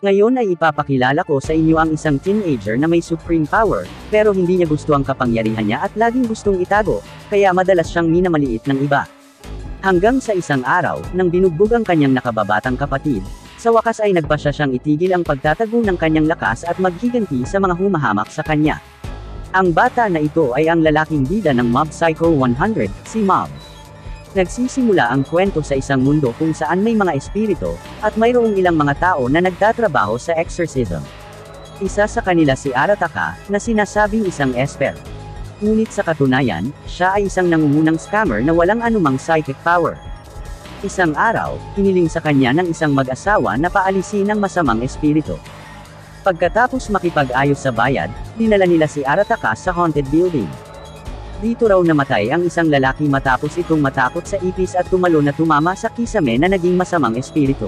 Ngayon ay ipapakilala ko sa inyo ang isang teenager na may supreme power, pero hindi niya gusto ang kapangyarihan niya at laging gustong itago, kaya madalas siyang minamaliit ng iba. Hanggang sa isang araw, nang binugbog ang kanyang nakababatang kapatid, sa wakas ay nagpasya siyang itigil ang pagtatago ng kanyang lakas at maghiganti sa mga humahamak sa kanya. Ang bata na ito ay ang lalaking bida ng Mob Psycho 100, si Mob. Nagsisimula ang kwento sa isang mundo kung saan may mga espiritu, at mayroong ilang mga tao na nagtatrabaho sa exorcism. Isa sa kanila si Arataka, na sinasabing isang esper. Ngunit sa katunayan, siya ay isang nangungunang scammer na walang anumang psychic power. Isang araw, hiniling sa kanya ng isang mag-asawa na paalisin ang masamang espiritu. Pagkatapos makipag-ayos sa bayad, dinala nila si Arataka sa haunted building. Dito raw namatay ang isang lalaki matapos itong matakot sa ipis at tumalo na tumama sa kisame na naging masamang espiritu.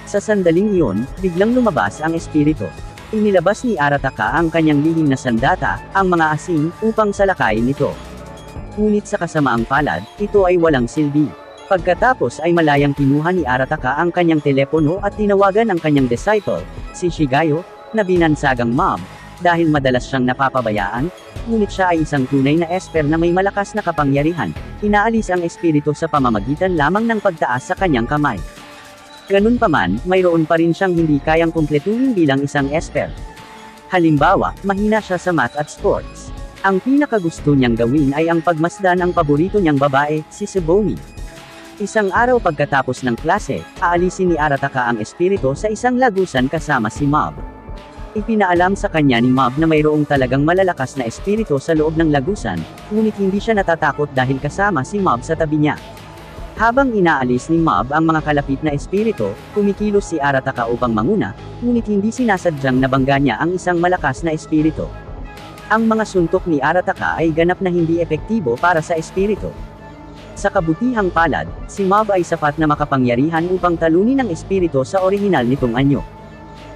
Sa sandaling iyon, biglang lumabas ang espiritu. Inilabas ni Arataka ang kanyang lihim na sandata, ang mga asin, upang salakayin ito. Ngunit sa kasamaang palad, ito ay walang silbi. Pagkatapos ay malayang kinuha ni Arataka ang kanyang telepono at tinawagan ang kanyang disciple, si Shigayo, na binansagang Mob. Dahil madalas siyang napapabayaan, ngunit siya ay isang tunay na esper na may malakas na kapangyarihan, inaalis ang espiritu sa pamamagitan lamang ng pagtaas sa kanyang kamay. Ganunpaman, mayroon pa rin siyang hindi kayang kumpletuhin bilang isang esper. Halimbawa, mahina siya sa math at sports. Ang pinakagusto niyang gawin ay ang pagmasdan ang paborito niyang babae, si Tsuboni. Isang araw pagkatapos ng klase, aalisin ni Arataka ang espiritu sa isang lagusan kasama si Mob. Ipinaalam sa kanya ni Mob na mayroong talagang malalakas na espiritu sa loob ng lagusan, ngunit hindi siya natatakot dahil kasama si Mob sa tabi niya. Habang inaalis ni Mob ang mga kalapit na espiritu, kumikilos si Arataka upang manguna, ngunit hindi sinasadyang nabangga niya ang isang malakas na espiritu. Ang mga suntok ni Arataka ay ganap na hindi epektibo para sa espiritu. Sa kabutihang palad, si Mob ay sapat na makapangyarihan upang talunin ang espiritu sa orihinal nitong anyo.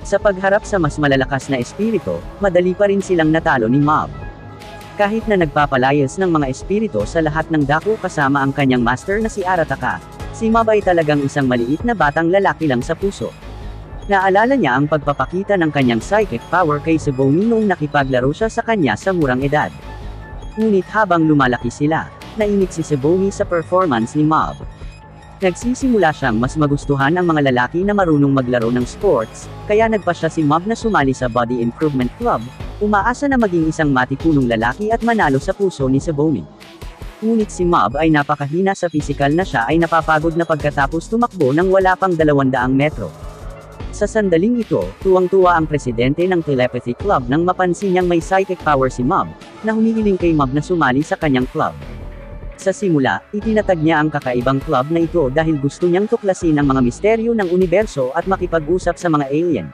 Sa pagharap sa mas malalakas na espiritu, madali pa rin silang natalo ni Mob. Kahit na nagpapalayas ng mga espiritu sa lahat ng dako kasama ang kanyang master na si Arataka, si Mob ay talagang isang maliit na batang lalaki lang sa puso. Naalala niya ang pagpapakita ng kanyang psychic power kay Tsuboni noong nakipaglaro siya sa kanya sa murang edad. Ngunit habang lumalaki sila, nainip si Tsuboni sa performance ni Mob. Nagsisimula siyang mas magustuhan ang mga lalaki na marunong maglaro ng sports, kaya nagpasya si Mob na sumali sa Body Improvement Club, umaasa na maging isang matipunong lalaki at manalo sa puso ni Tsuboni. Ngunit si Mob ay napakahina sa pisikal na siya ay napapagod na pagkatapos tumakbo ng wala pang 200 metro. Sa sandaling ito, tuwang-tuwa ang presidente ng Telepathy Club nang mapansin niyang may psychic power si Mob, na humihiling kay Mob na sumali sa kanyang club. Sa simula, itinatag niya ang kakaibang club na ito dahil gusto niyang tuklasin ang mga misteryo ng universo at makipag-usap sa mga alien.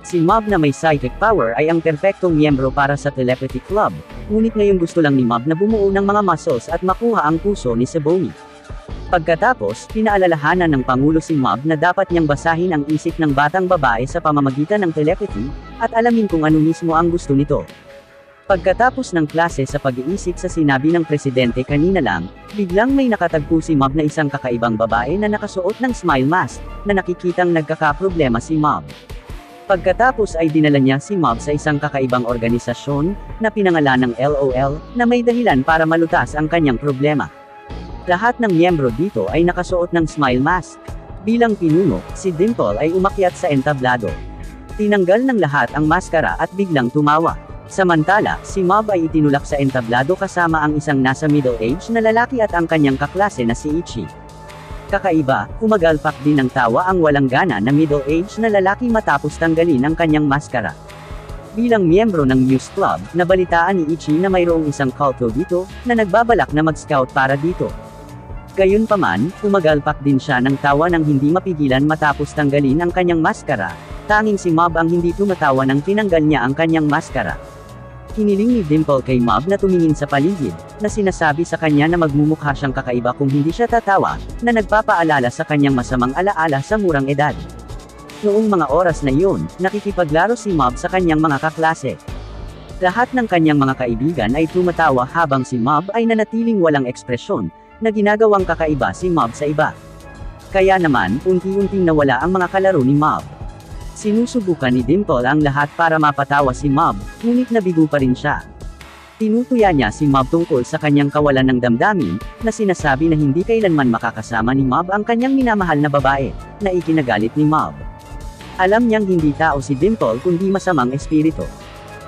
Si Mob na may psychic power ay ang perpektong miyembro para sa Telepathy Club, ngunit ngayon gusto lang ni Mob na bumuo ng mga muscles at makuha ang puso ni Tsuboni. Pagkatapos, pinaalalahanan ng Pangulo si Mob na dapat niyang basahin ang isip ng batang babae sa pamamagitan ng telepathy, at alamin kung ano mismo ang gusto nito. Pagkatapos ng klase sa pag-iisip sa sinabi ng presidente kanina lang, biglang may nakatagpo si Mob na isang kakaibang babae na nakasuot ng smile mask, na nakikitang nagkakaproblema si Mob. Pagkatapos ay dinala niya si Mob sa isang kakaibang organisasyon, na pinangalan ng LOL, na may dahilan para malutas ang kanyang problema. Lahat ng miyembro dito ay nakasuot ng smile mask. Bilang pinuno, si Dimple ay umakyat sa entablado. Tinanggal ng lahat ang maskara at biglang tumawa. Samantala, si Mob ay itinulak sa entablado kasama ang isang nasa middle age na lalaki at ang kanyang kaklase na si Ichi. Kakaiba, humagalpak din ng tawa ang walang gana na middle age na lalaki matapos tanggalin ang kanyang maskara. Bilang miyembro ng Muse Club, nabalitaan ni Ichi na mayroong isang culto dito, na nagbabalak na mag-scout para dito. Gayunpaman, humagalpak din siya ng tawa nang hindi mapigilan matapos tanggalin ang kanyang maskara. Tanging si Mob ang hindi tumatawa nang tinanggal niya ang kanyang maskara. Hiniling ni Dimple kay Mob na tumingin sa paligid, na sinasabi sa kanya na magmumukha siyang kakaiba kung hindi siya tatawa, na nagpapaalala sa kanyang masamang alaala sa murang edad. Noong mga oras na iyon, nakikipaglaro si Mob sa kanyang mga kaklase. Lahat ng kanyang mga kaibigan ay tumatawa habang si Mob ay nanatiling walang ekspresyon, na ginagawang kakaiba si Mob sa iba. Kaya naman, unti-unting nawala ang mga kalaro ni Mob. Sinusubukan ni Dimple ang lahat para mapatawa si Mob, ngunit nabigo pa rin siya. Tinutuya niya si Mob tungkol sa kanyang kawalan ng damdamin, na sinasabi na hindi kailanman makakasama ni Mob ang kanyang minamahal na babae, na ikinagalit ni Mob. Alam niyang hindi tao si Dimple kundi masamang espiritu.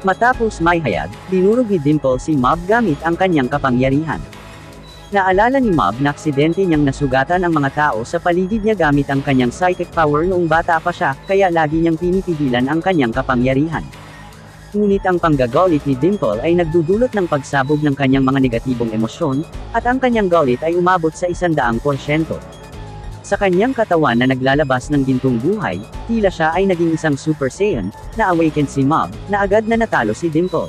Matapos may hayag, dinurog ni Dimple si Mob gamit ang kanyang kapangyarihan. Naalala ni Mob na aksidente niyang nasugatan ang mga tao sa paligid niya gamit ang kanyang psychic power noong bata pa siya, kaya lagi niyang pinipigilan ang kanyang kapangyarihan. Ngunit ang panggagalit ni Dimple ay nagdudulot ng pagsabog ng kanyang mga negatibong emosyon, at ang kanyang galit ay umabot sa 100%. Sa kanyang katawan na naglalabas ng gintong buhay, tila siya ay naging isang Super Saiyan, na awaken si Mob, na agad na natalo si Dimple.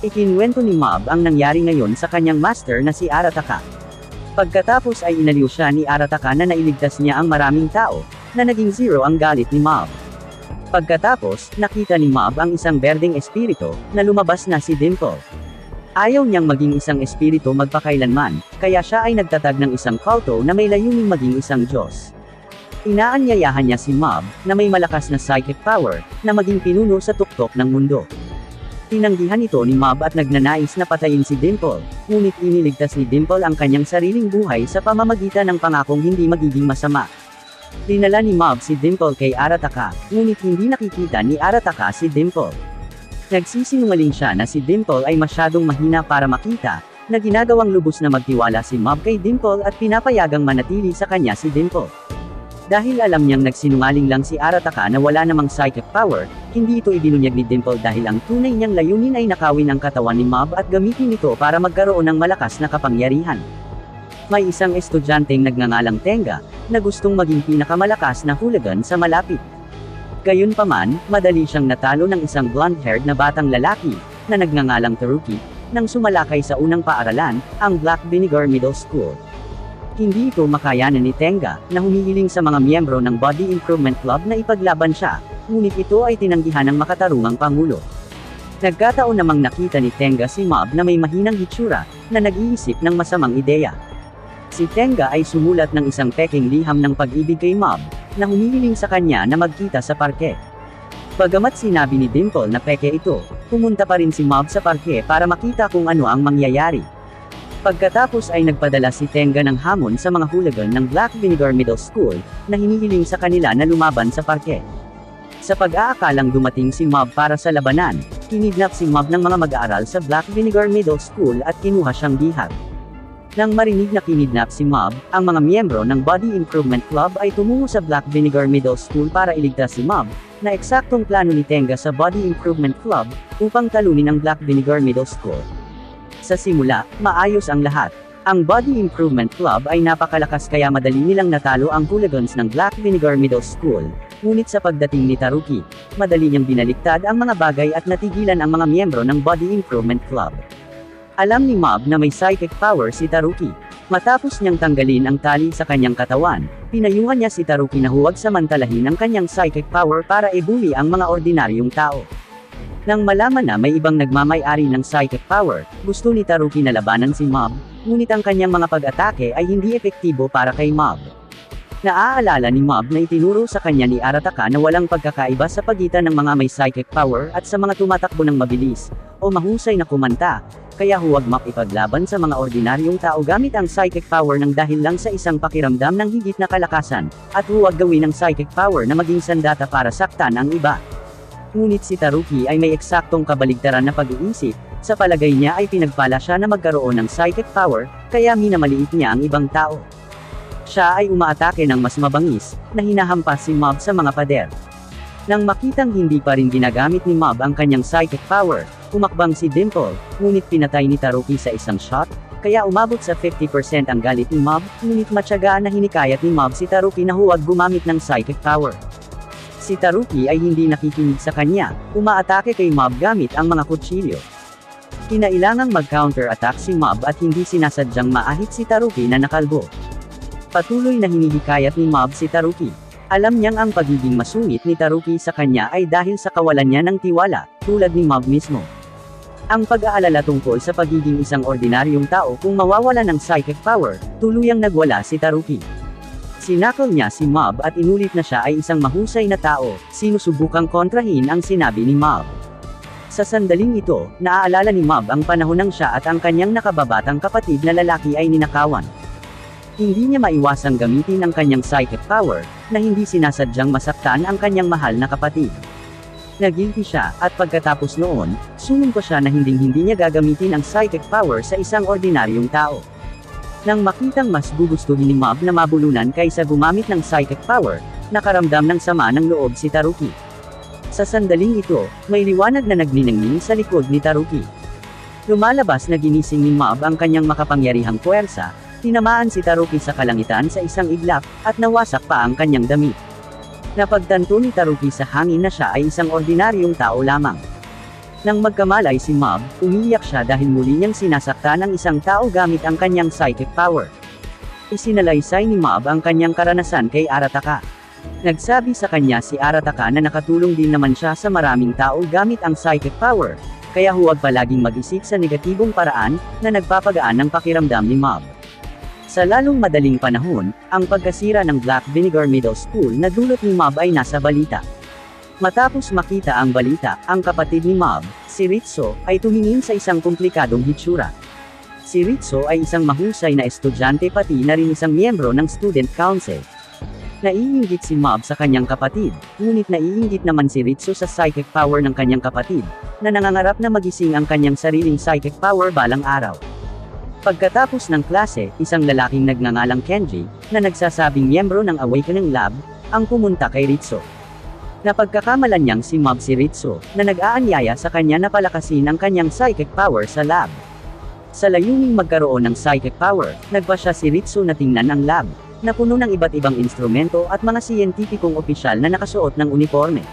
Ikinuwento ni Mob ang nangyari ngayon sa kanyang master na si Arataka. Pagkatapos ay inaliw siya ni Arataka na nailigtas niya ang maraming tao, na naging zero ang galit ni Mob. Pagkatapos, nakita ni Mob ang isang berdeng espiritu, na lumabas na si Dimple. Ayaw niyang maging isang espiritu magpakailanman, kaya siya ay nagtatag ng isang kulto na may layuning maging isang Diyos. Inaanyayahan niya si Mob, na may malakas na psychic power, na maging pinuno sa tuktok ng mundo. Tinanggihan ito ni Mob at nagnanais na patayin si Dimple, ngunit iniligtas ni Dimple ang kanyang sariling buhay sa pamamagitan ng pangakong hindi magiging masama. Dinala ni Mob si Dimple kay Arataka, ngunit hindi nakikita ni Arataka si Dimple. Nagsisinungaling siya na si Dimple ay masyadong mahina para makita, na ginagawang lubos na magtiwala si Mob kay Dimple at pinapayagang manatili sa kanya si Dimple. Dahil alam niyang nagsinungaling lang si Arataka na wala namang psychic power, hindi ito ibinunyag ni Dimple dahil ang tunay niyang layunin ay nakawin ang katawan ni Mob at gamitin ito para magkaroon ng malakas na kapangyarihan. May isang estudyanteng nagngangalang Tenga, na gustong maging pinakamalakas na hooligan sa malapit. Gayunpaman, madali siyang natalo ng isang blonde-haired na batang lalaki, na nagngangalang Taruki, nang sumalakay sa unang paaralan, ang Black Vinegar Middle School. Hindi ito makayanan ni Tenga, na humihiling sa mga miyembro ng Body Improvement Club na ipaglaban siya, ngunit ito ay tinanggihan ng makatarungang pangulo. Nagkataon namang nakita ni Tenga si Mob na may mahinang hitsura, na nag-iisip ng masamang ideya. Si Tenga ay sumulat ng isang peking liham ng pag-ibig kay Mob, na humihiling sa kanya na magkita sa parke. Bagamat sinabi ni Dimple na peke ito, pumunta pa rin si Mob sa parke para makita kung ano ang mangyayari. Pagkatapos ay nagpadala si Tenga ng hamon sa mga hooligan ng Black Vinegar Middle School, na hinihiling sa kanila na lumaban sa parke. Sa pag-aakalang dumating si Mob para sa labanan, kinidnap si Mob ng mga mag-aaral sa Black Vinegar Middle School at kinuha siyang bihag. Nang marinig na kinidnap si Mob, ang mga miyembro ng Body Improvement Club ay tumungo sa Black Vinegar Middle School para iligtas si Mob, na eksaktong plano ni Tenga sa Body Improvement Club, upang talunin ang Black Vinegar Middle School. Sa simula, maayos ang lahat. Ang Body Improvement Club ay napakalakas kaya madali nilang natalo ang hooligans ng Black Vinegar Middle School, ngunit sa pagdating ni Taruki, madali niyang binaliktad ang mga bagay at natigilan ang mga miyembro ng Body Improvement Club. Alam ni Mob na may psychic power si Taruki. Matapos niyang tanggalin ang tali sa kanyang katawan, pinayuhan niya si Taruki na huwag samantalahin ang kanyang psychic power para ibuli ang mga ordinaryong tao. Nang malaman na may ibang nagmamay-ari ng psychic power, gusto ni Taruki na labanan si Mob, ngunit ang kanyang mga pag-atake ay hindi epektibo para kay Mob. Naaalala ni Mob na itinuro sa kanya ni Arataka na walang pagkakaiba sa pagitan ng mga may psychic power at sa mga tumatakbo ng mabilis, o mahusay na kumanta, kaya huwag makipaglaban sa mga ordinaryong tao gamit ang psychic power ng dahil lang sa isang pakiramdam ng higit na kalakasan, at huwag gawin ang psychic power na maging sandata para saktan ang iba. Ngunit si Taruki ay may eksaktong kabaligtaran na pag-iisip, sa palagay niya ay pinagpala siya na magkaroon ng psychic power, kaya minamaliit niya ang ibang tao. Siya ay umaatake ng mas mabangis, na hinahampas si Mob sa mga pader. Nang makitang hindi pa rin ginagamit ni Mob ang kanyang psychic power, umakbang si Dimple, ngunit pinatay ni Taruki sa isang shot, kaya umabot sa 50% ang galit ni Mob, ngunit matyaga na hinikayat ni Mob si Taruki na huwag gumamit ng psychic power. Si Taruki ay hindi nakikinig sa kanya, umaatake kay Mob gamit ang mga kutsilyo. Kinailangang mag-counter-attack si Mob at hindi sinasadyang maahit si Taruki na nakalbo. Patuloy na hinihikayat ni Mob si Taruki. Alam niyang ang pagiging masungit ni Taruki sa kanya ay dahil sa kawalan niya ng tiwala, tulad ni Mob mismo. Ang pag-aalala tungkol sa pagiging isang ordinaryong tao kung mawawala ng psychic power, tuluyang nagwala si Taruki. Sinakal niya si Mob at inulit na siya ay isang mahusay na tao, sinusubukang kontrahin ang sinabi ni Mob. Sa sandaling ito, naaalala ni Mob ang panahon nang siya at ang kanyang nakababatang kapatid na lalaki ay ninakawan. Hindi niya maiwasang gamitin ang kanyang psychic power, na hindi sinasadyang masaktan ang kanyang mahal na kapatid. Nagilty siya, at pagkatapos noon, sumumpa siya na hindi niya gagamitin ang psychic power sa isang ordinaryong tao. Nang makitang mas gugustuhin ni Mob na mabulunan kaysa gumamit ng psychic power, nakaramdam ng sama ng loob si Taruki. Sa sandaling ito, may liwanag na nagniningning sa likod ni Taruki. Lumalabas na ginising ni Mob ang kanyang makapangyarihang puwersa, tinamaan si Taruki sa kalangitan sa isang iglap, at nawasak pa ang kanyang damit. Napagtanto ni Taruki sa hangin na siya ay isang ordinaryong tao lamang. Nang magkamalay si Mob, umiiyak siya dahil muli niyang sinasaktan ang isang tao gamit ang kanyang psychic power. Isinalaysay ni Mob ang kanyang karanasan kay Arataka. Nagsabi sa kanya si Arataka na nakatulong din naman siya sa maraming tao gamit ang psychic power, kaya huwag palaging mag-isip sa negatibong paraan, na nagpapagaan ng pakiramdam ni Mob. Sa lalong madaling panahon, ang pagkasira ng Black Vinegar Middle School na dulot ni Mob ay nasa balita. Matapos makita ang balita, ang kapatid ni Mob, si Ritsu, ay tumingin sa isang komplikadong hitsura. Si Ritsu ay isang mahusay na estudyante pati na rin isang miyembro ng Student Council. Naiinggit si Mob sa kanyang kapatid, ngunit naiinggit naman si Ritsu sa psychic power ng kanyang kapatid, na nangangarap na magising ang kanyang sariling psychic power balang araw. Pagkatapos ng klase, isang lalaking nagngangalang Kenji, na nagsasabing miyembro ng Awakening Lab, ang pumunta kay Ritsu. Napagkakamalan niyang si Mob si Ritsu, na nag-aanyaya sa kanya na palakasin ang kanyang psychic power sa lab. Sa layuning magkaroon ng psychic power, nagpa siya si Ritsu na tingnan ang lab, na puno ng iba't ibang instrumento at mga siyentipikong opisyal na nakasuot ng uniforme.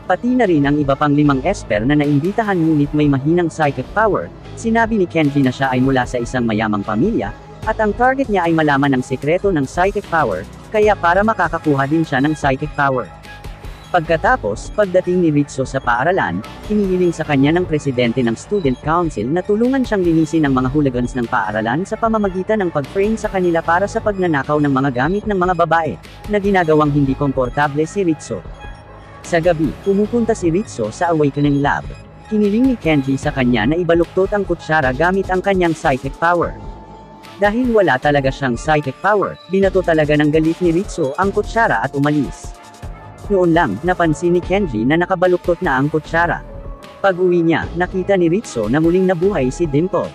Pati na rin ang iba pang 5 esper na naimbitahan ngunit may mahinang psychic power. Sinabi ni Kenji na siya ay mula sa isang mayamang pamilya, at ang target niya ay malaman ang sekreto ng psychic power, kaya para makakakuha din siya ng psychic power. Pagkatapos, pagdating ni Ritsu sa paaralan, hinihiling sa kanya ng presidente ng Student Council na tulungan siyang linisin ang mga hooligans ng paaralan sa pamamagitan ng pag-frame sa kanila para sa pagnanakaw ng mga gamit ng mga babae, na ginagawang hindi komportable si Ritsu. Sa gabi, pumupunta si Ritsu sa Awakening Lab. Hiniling ni Kenji sa kanya na ibaluktot ang kutsara gamit ang kanyang psychic power. Dahil wala talaga siyang psychic power, binato talaga ng galit ni Ritsu ang kutsara at umalis. Noon lang, napansin ni Kenji na nakabaluktot na ang kutsara. Pag-uwi niya, nakita ni Ritsu na muling nabuhay si Dimple.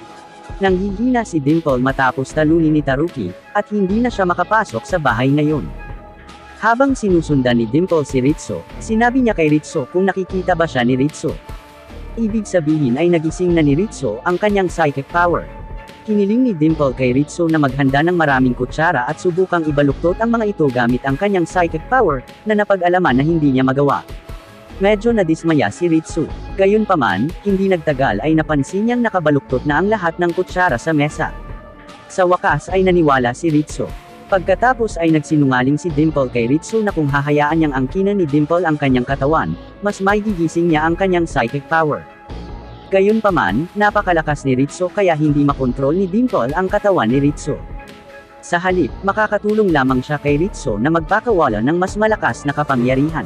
Nanghihina si Dimple matapos talunin ni Taruki, at hindi na siya makapasok sa bahay ngayon. Habang sinusundan ni Dimple si Ritsu, sinabi niya kay Ritsu kung nakikita ba siya ni Ritsu. Ibig sabihin ay nagising na ni Ritsu ang kanyang psychic power. Hiniling ni Dimple kay Ritsu na maghanda ng maraming kutsara at subukang ibaluktot ang mga ito gamit ang kanyang psychic power, na napag-alaman na hindi niya magawa. Medyo nadismaya si Ritsu. Gayunpaman, hindi nagtagal ay napansin niyang nakabaluktot na ang lahat ng kutsara sa mesa. Sa wakas ay naniwala si Ritsu. Pagkatapos ay nagsinungaling si Dimple kay Ritsu na kung hahayaan niyang angkinan ni Dimple ang kanyang katawan, mas maigigising niya ang kanyang psychic power. Gayunpaman, napakalakas ni Ritsu kaya hindi makontrol ni Dimple ang katawan ni Ritsu. Sa halip, makakatulong lamang siya kay Ritsu na magpakawala ng mas malakas na kapangyarihan.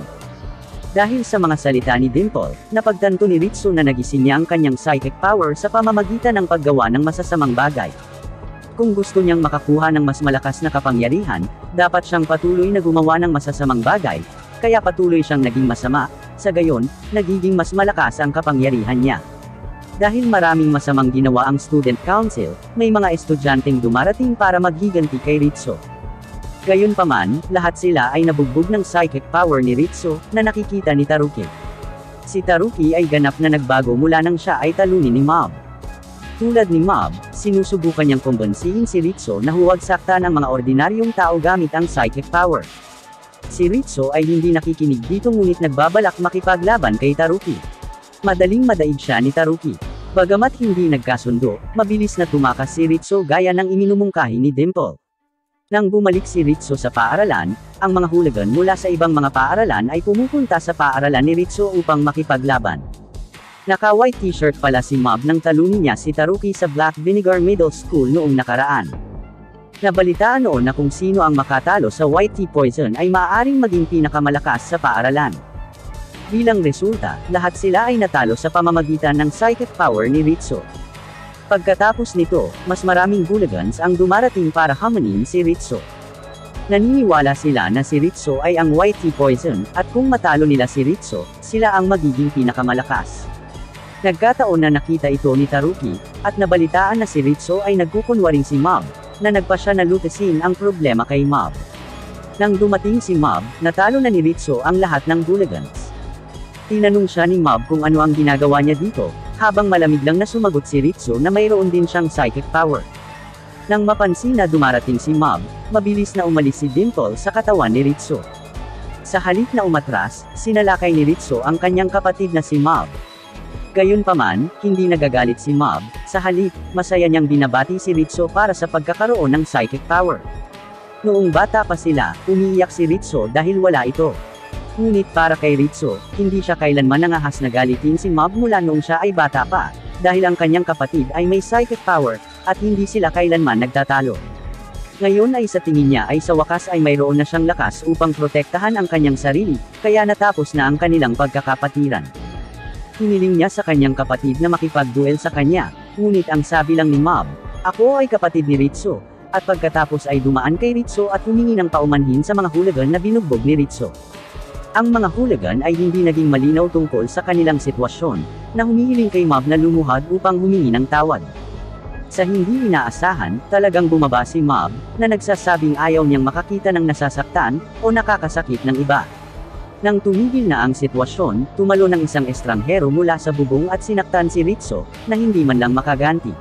Dahil sa mga salita ni Dimple, napagtanto ni Ritsu na nagising niya ang kanyang psychic power sa pamamagitan ng paggawa ng masasamang bagay. Kung gusto niyang makakuha ng mas malakas na kapangyarihan, dapat siyang patuloy na gumawa ng masasamang bagay, kaya patuloy siyang naging masama, sa gayon, nagiging mas malakas ang kapangyarihan niya. Dahil maraming masamang ginawa ang Student Council, may mga estudyanteng dumarating para maghiganti kay Ritsu. Gayunpaman, lahat sila ay nabugbog ng psychic power ni Ritsu, na nakikita ni Taruki. Si Taruki ay ganap na nagbago mula nang siya ay talunin ni Mob. Tulad ni Mob, sinusubukan niyang kumbansihin si Ritsu na huwag saktan ang mga ordinaryong tao gamit ang psychic power. Si Ritsu ay hindi nakikinig dito ngunit nagbabalak makipaglaban kay Taruki. Madaling madaig siya ni Taruki. Bagamat hindi nagkasundo, mabilis na tumakas si Ritsu gaya ng iminumungkahi ni Dimple. Nang bumalik si Ritsu sa paaralan, ang mga hooligan mula sa ibang mga paaralan ay pumupunta sa paaralan ni Ritsu upang makipaglaban. Naka-white t-shirt pala si Mob nang talunin niya si Taruki sa Black Vinegar Middle School noong nakaraan. Nabalitaan noon na kung sino ang makatalo sa White T-Poison ay maaaring maging pinakamalakas sa paaralan. Bilang resulta, lahat sila ay natalo sa pamamagitan ng psychic power ni Ritsu. Pagkatapos nito, mas maraming hooligans ang dumarating para hamunin si Ritsu. Naniniwala sila na si Ritsu ay ang White T-Poison, at kung matalo nila si Ritsu, sila ang magiging pinakamalakas. Nagkataon na nakita ito ni Taruki, at nabalitaan na si Ritsu ay nagkukunwaring si Mob, na nagpasya na lutesin ang problema kay Mob. Nang dumating si Mob, natalo na ni Ritsu ang lahat ng hooligans. Tinanong siya ni Mob kung ano ang ginagawa niya dito, habang malamig lang na sumagot si Ritsu na mayroon din siyang psychic power. Nang mapansin na dumarating si Mob, mabilis na umalis si Dimple sa katawan ni Ritsu. Sa halip na umatras, sinalakay ni Ritsu ang kanyang kapatid na si Mob. Gayunpaman, hindi nagagalit si Mob, sa halip, masaya niyang binabati si Ritsu para sa pagkakaroon ng psychic power. Noong bata pa sila, umiiyak si Ritsu dahil wala ito. Ngunit para kay Ritsu, hindi siya kailanman nangahas na galitin si Mob mula noong siya ay bata pa, dahil ang kanyang kapatid ay may psychic power, at hindi sila kailanman nagtatalo. Ngayon ay sa tingin niya ay sa wakas ay mayroon na siyang lakas upang protektahan ang kanyang sarili, kaya natapos na ang kanilang pagkakapatiran. Hiniling niya sa kanyang kapatid na makipagduel sa kanya, ngunit ang sabi lang ni Mob, "Ako ay kapatid ni Ritsu," at pagkatapos ay dumaan kay Ritsu at humingi ng paumanhin sa mga hooligan na binugbog ni Ritsu. Ang mga hooligan ay hindi naging malinaw tungkol sa kanilang sitwasyon, na humihiling kay Mob na lumuhad upang humingi ng tawad. Sa hindi inaasahan, talagang bumaba si Mob, na nagsasabing ayaw niyang makakita ng nasasaktan, o nakakasakit ng iba. Nang tumigil na ang sitwasyon, tumalo ng isang estranghero mula sa bubong at sinaktan si Ritsu, na hindi man lang makaganti.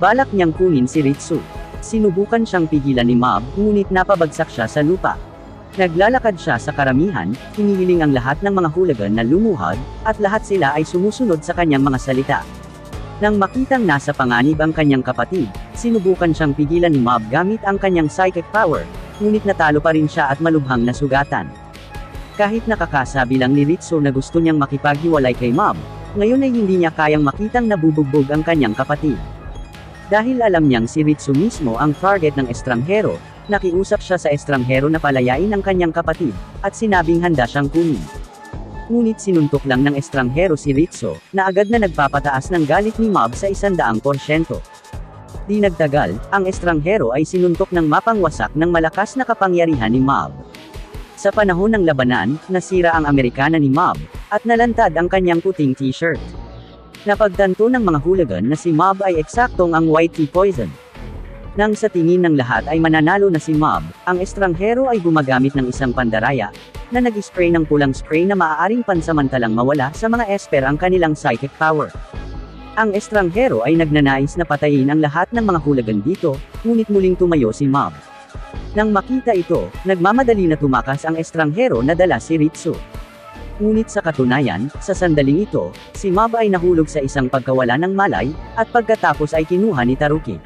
Balak niyang kunin si Ritsu. Sinubukan siyang pigilan ni Mob, ngunit napabagsak siya sa lupa. Naglalakad siya sa karamihan, hinihiling ang lahat ng mga hooligan na lumuhad, at lahat sila ay sumusunod sa kanyang mga salita. Nang makitang nasa panganib ang kanyang kapatid, sinubukan siyang pigilan ni Mob gamit ang kanyang psychic power, ngunit natalo pa rin siya at malubhang nasugatan. Kahit nakakasabi lang ni Ritsu na gusto niyang makipaghiwalay kay Mob, ngayon ay hindi niya kayang makitang nabubugbog ang kanyang kapatid. Dahil alam niyang si Ritsu mismo ang target ng estranghero, nakiusap siya sa estranghero na palayain ang kanyang kapatid, at sinabing handa siyang kunin. Ngunit sinuntok lang ng estranghero si Ritsu, na agad na nagpapataas ng galit ni Mob sa 100%. Di nagtagal, ang estranghero ay sinuntok ng mapangwasak ng malakas na kapangyarihan ni Mob. Sa panahon ng labanan, nasira ang Amerikana ni Mob, at nalantad ang kanyang puting t-shirt. Napagtanto ng mga hooligan na si Mob ay eksaktong ang White T-Poison. Nang sa tingin ng lahat ay mananalo na si Mob, ang estranghero ay gumagamit ng isang pandaraya, na nag-spray ng pulang spray na maaaring pansamantalang mawala sa mga esper ang kanilang psychic power. Ang estranghero ay nagnanais na patayin ang lahat ng mga hooligan dito, ngunit muling tumayo si Mob. Nang makita ito, nagmamadali na tumakas ang estranghero na dala si Ritsu. Ngunit sa katunayan, sa sandaling ito, si Mob ay nahulog sa isang pagkawala ng malay, at pagkatapos ay kinuha ni Taruki.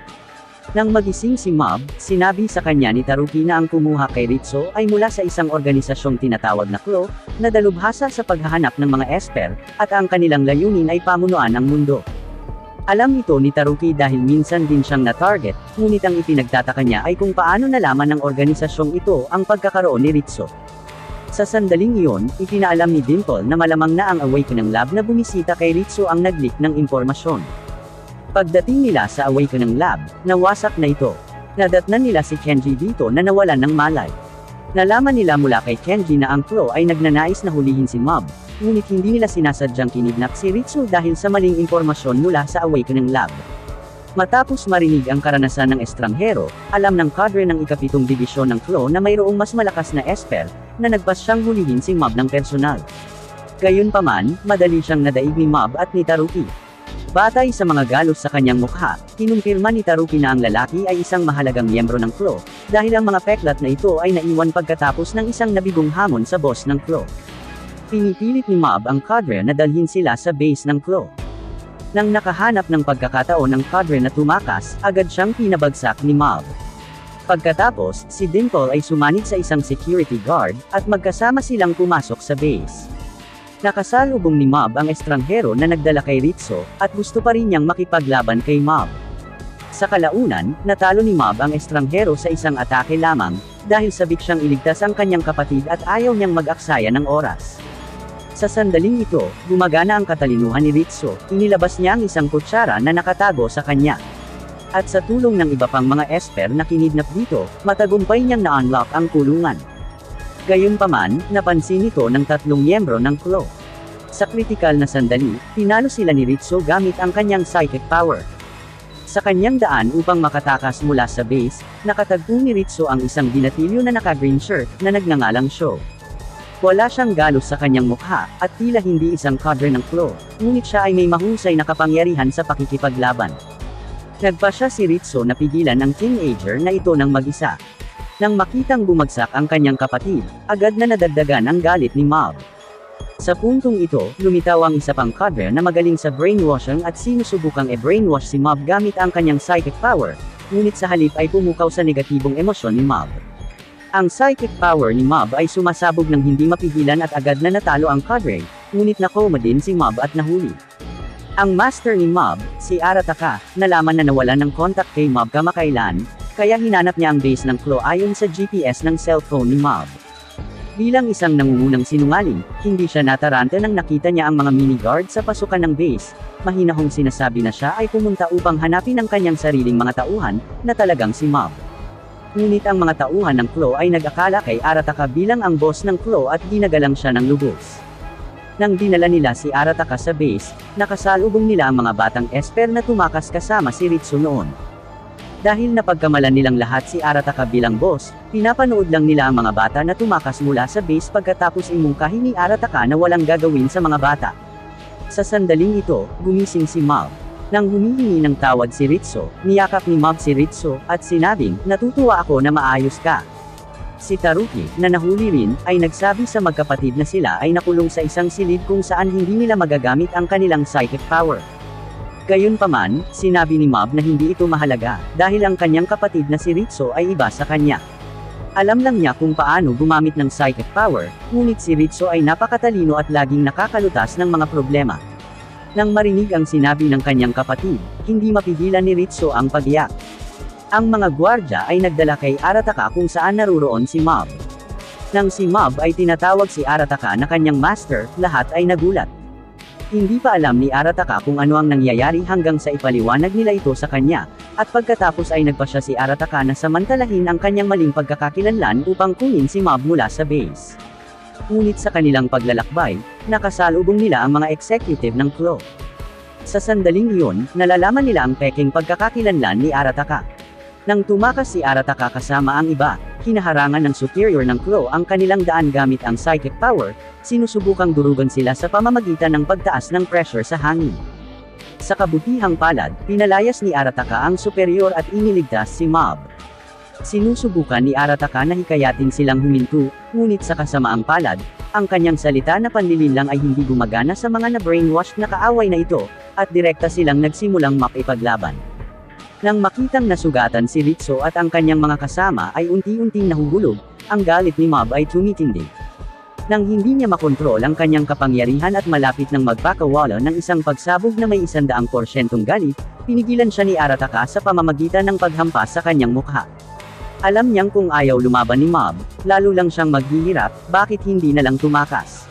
Nang magising si Mob, sinabi sa kanya ni Taruki na ang kumuha kay Ritsu ay mula sa isang organisasyong tinatawag na Claw, na dalubhasa sa paghahanap ng mga esper, at ang kanilang layunin ay pamunuan ang mundo. Alam ito ni Taruki dahil minsan din siyang na-target, ngunit ang ipinagtataka niya ay kung paano nalaman ng organisasyong ito ang pagkakaroon ni Ritsu. Sa sandaling iyon, ipinaalam ni Dimple na malamang na ang Awakening Lab na bumisita kay Ritsu ang nag-leak ng impormasyon. Pagdating nila sa Awakening Lab, nawasak na ito. Nadatnan nila si Kenji dito na nawalan ng malay. Nalaman nila mula kay Kenji na ang Claw ay nagnanais na hulihin si Mob, ngunit hindi nila sinasadyang kinidnap si Ritsu dahil sa maling impormasyon mula sa Awakening Lab. Matapos marinig ang karanasan ng estranghero, alam ng kadre ng ikapitong dibisyon ng Claw na mayroong mas malakas na esper, na nagpas siyang hulihin si Mob ng personal. Gayunpaman, madali siyang nadaig ni Mob at ni Taruki. Batay sa mga galos sa kanyang mukha, kinumpirma ni Taruki na ang lalaki ay isang mahalagang miyembro ng Claw, dahil ang mga peklat na ito ay naiwan pagkatapos ng isang nabigong hamon sa boss ng Claw. Pinipilit ni Mob ang kadre na dalhin sila sa base ng Claw. Nang nakahanap ng pagkakataon ng kadre na tumakas, agad siyang pinabagsak ni Mob. Pagkatapos, si Dimple ay sumanib sa isang security guard, at magkasama silang pumasok sa base. Nakasalubong ni Mob ang estranghero na nagdala kay Ritsu, at gusto pa rin niyang makipaglaban kay Mob. Sa kalaunan, natalo ni Mob ang estranghero sa isang atake lamang, dahil sabik siyang iligtas ang kanyang kapatid at ayaw niyang mag-aksaya ng oras. Sa sandaling ito, gumagana ang katalinuhan ni Ritsu, inilabas niya ang isang kutsara na nakatago sa kanya. At sa tulong ng iba pang mga esper na kinidnap dito, matagumpay niyang na-unlock ang kulungan. Gayunpaman, napansin ito ng tatlong miyembro ng Claw. Sa kritikal na sandali, pinalo sila ni Ritsu gamit ang kanyang psychic power. Sa kanyang daan upang makatakas mula sa base, nakatagpo ni Ritsu ang isang binatilyo na naka-green shirt na nagngangalang Show. Wala siyang galos sa kanyang mukha, at tila hindi isang cadre ng Claw, ngunit siya ay may mahusay na kapangyarihan sa pakikipaglaban. Nagpa siya si Ritsu na pigilan ang teenager na ito ng mag-isa. Nang makitang bumagsak ang kanyang kapatid, agad na nadagdagan ang galit ni Mob. Sa puntong ito, lumitaw ang isa pang cadre na magaling sa brainwashing at sinusubukang e-brainwash si Mob gamit ang kanyang psychic power, ngunit sa halip ay pumukaw sa negatibong emosyon ni Mob. Ang psychic power ni Mob ay sumasabog ng hindi mapigilan at agad na natalo ang cadre, ngunit nakoma din si Mob at nahuli. Ang master ni Mob, si Arataka, nalaman na nawalan ng contact kay Mob kamakailan, kaya hinanap niya ang base ng Claw ayon sa GPS ng cellphone ni Mob. Bilang isang nangungunang sinungaling, hindi siya nataranta nang nakita niya ang mga mini-guard sa pasukan ng base, mahinahong sinasabi na siya ay pumunta upang hanapin ang kanyang sariling mga tauhan, na talagang si Mob. Ngunit ang mga tauhan ng Claw ay nag-akala kay Arataka bilang ang boss ng Claw at ginagalang siya ng lubos. Nang dinala nila si Arataka sa base, nakasalubong nila ang mga batang esper na tumakas kasama si Ritsu noon. Dahil napagkamalan nilang lahat si Arataka bilang boss, pinapanood lang nila ang mga bata na tumakas mula sa base pagkatapos imungkahi ni Arataka na walang gagawin sa mga bata. Sa sandaling ito, gumising si Mob. Nang humihingi ng tawad si Ritsu, niyakap ni Mob si Ritsu, at sinabing, "Natutuwa ako na maayos ka." Si Taruki, na nahuli rin, ay nagsabi sa magkapatid na sila ay nakulong sa isang silid kung saan hindi nila magagamit ang kanilang psychic power. Gayunpaman, sinabi ni Mob na hindi ito mahalaga, dahil ang kanyang kapatid na si Ritsu ay iba sa kanya. Alam lang niya kung paano gumamit ng psychic power, ngunit si Ritsu ay napakatalino at laging nakakalutas ng mga problema. Nang marinig ang sinabi ng kanyang kapatid, hindi mapigilan ni Ritsu ang pag-iyak. Ang mga gwardya ay nagdala kay Arataka kung saan naruroon si Mob. Nang si Mob ay tinatawag si Arataka na kanyang master, lahat ay nagulat. Hindi pa alam ni Arataka kung ano ang nangyayari hanggang sa ipaliwanag nila ito sa kanya, at pagkatapos ay nagpa siya si Arataka na samantalahin ang kanyang maling pagkakakilanlan upang kunin si Mob mula sa base. Ngunit sa kanilang paglalakbay, nakasalubong nila ang mga executive ng Claw. Sa sandaling iyon, nalalaman nila ang peking pagkakakilanlan ni Arataka. Nang tumakas si Arataka kasama ang iba, hinaharangan ng superior ng Claw ang kanilang daan gamit ang psychic power, sinusubukang durugan sila sa pamamagitan ng pagtaas ng pressure sa hangin. Sa kabutihang palad, pinalayas ni Arataka ang superior at iniligtas si Mob. Sinusubukan ni Arataka na hikayatin silang huminto, ngunit sa kasamaang palad, ang kanyang salita na panlilinlang ay hindi gumagana sa mga na-brainwashed na kaaway na ito, at direkta silang nagsimulang makipaglaban. Nang makitang nasugatan si Ritsu at ang kanyang mga kasama ay unti-unting nahuhulog, ang galit ni Mob ay tumitindi. Nang hindi niya makontrol ang kanyang kapangyarihan at malapit ng magpakawala ng isang pagsabog na may 100% galit, pinigilan siya ni Arataka sa pamamagitan ng paghampas sa kanyang mukha. Alam niyang kung ayaw lumaban ni Mob, lalo lang siyang maghihirap, bakit hindi na lang tumakas.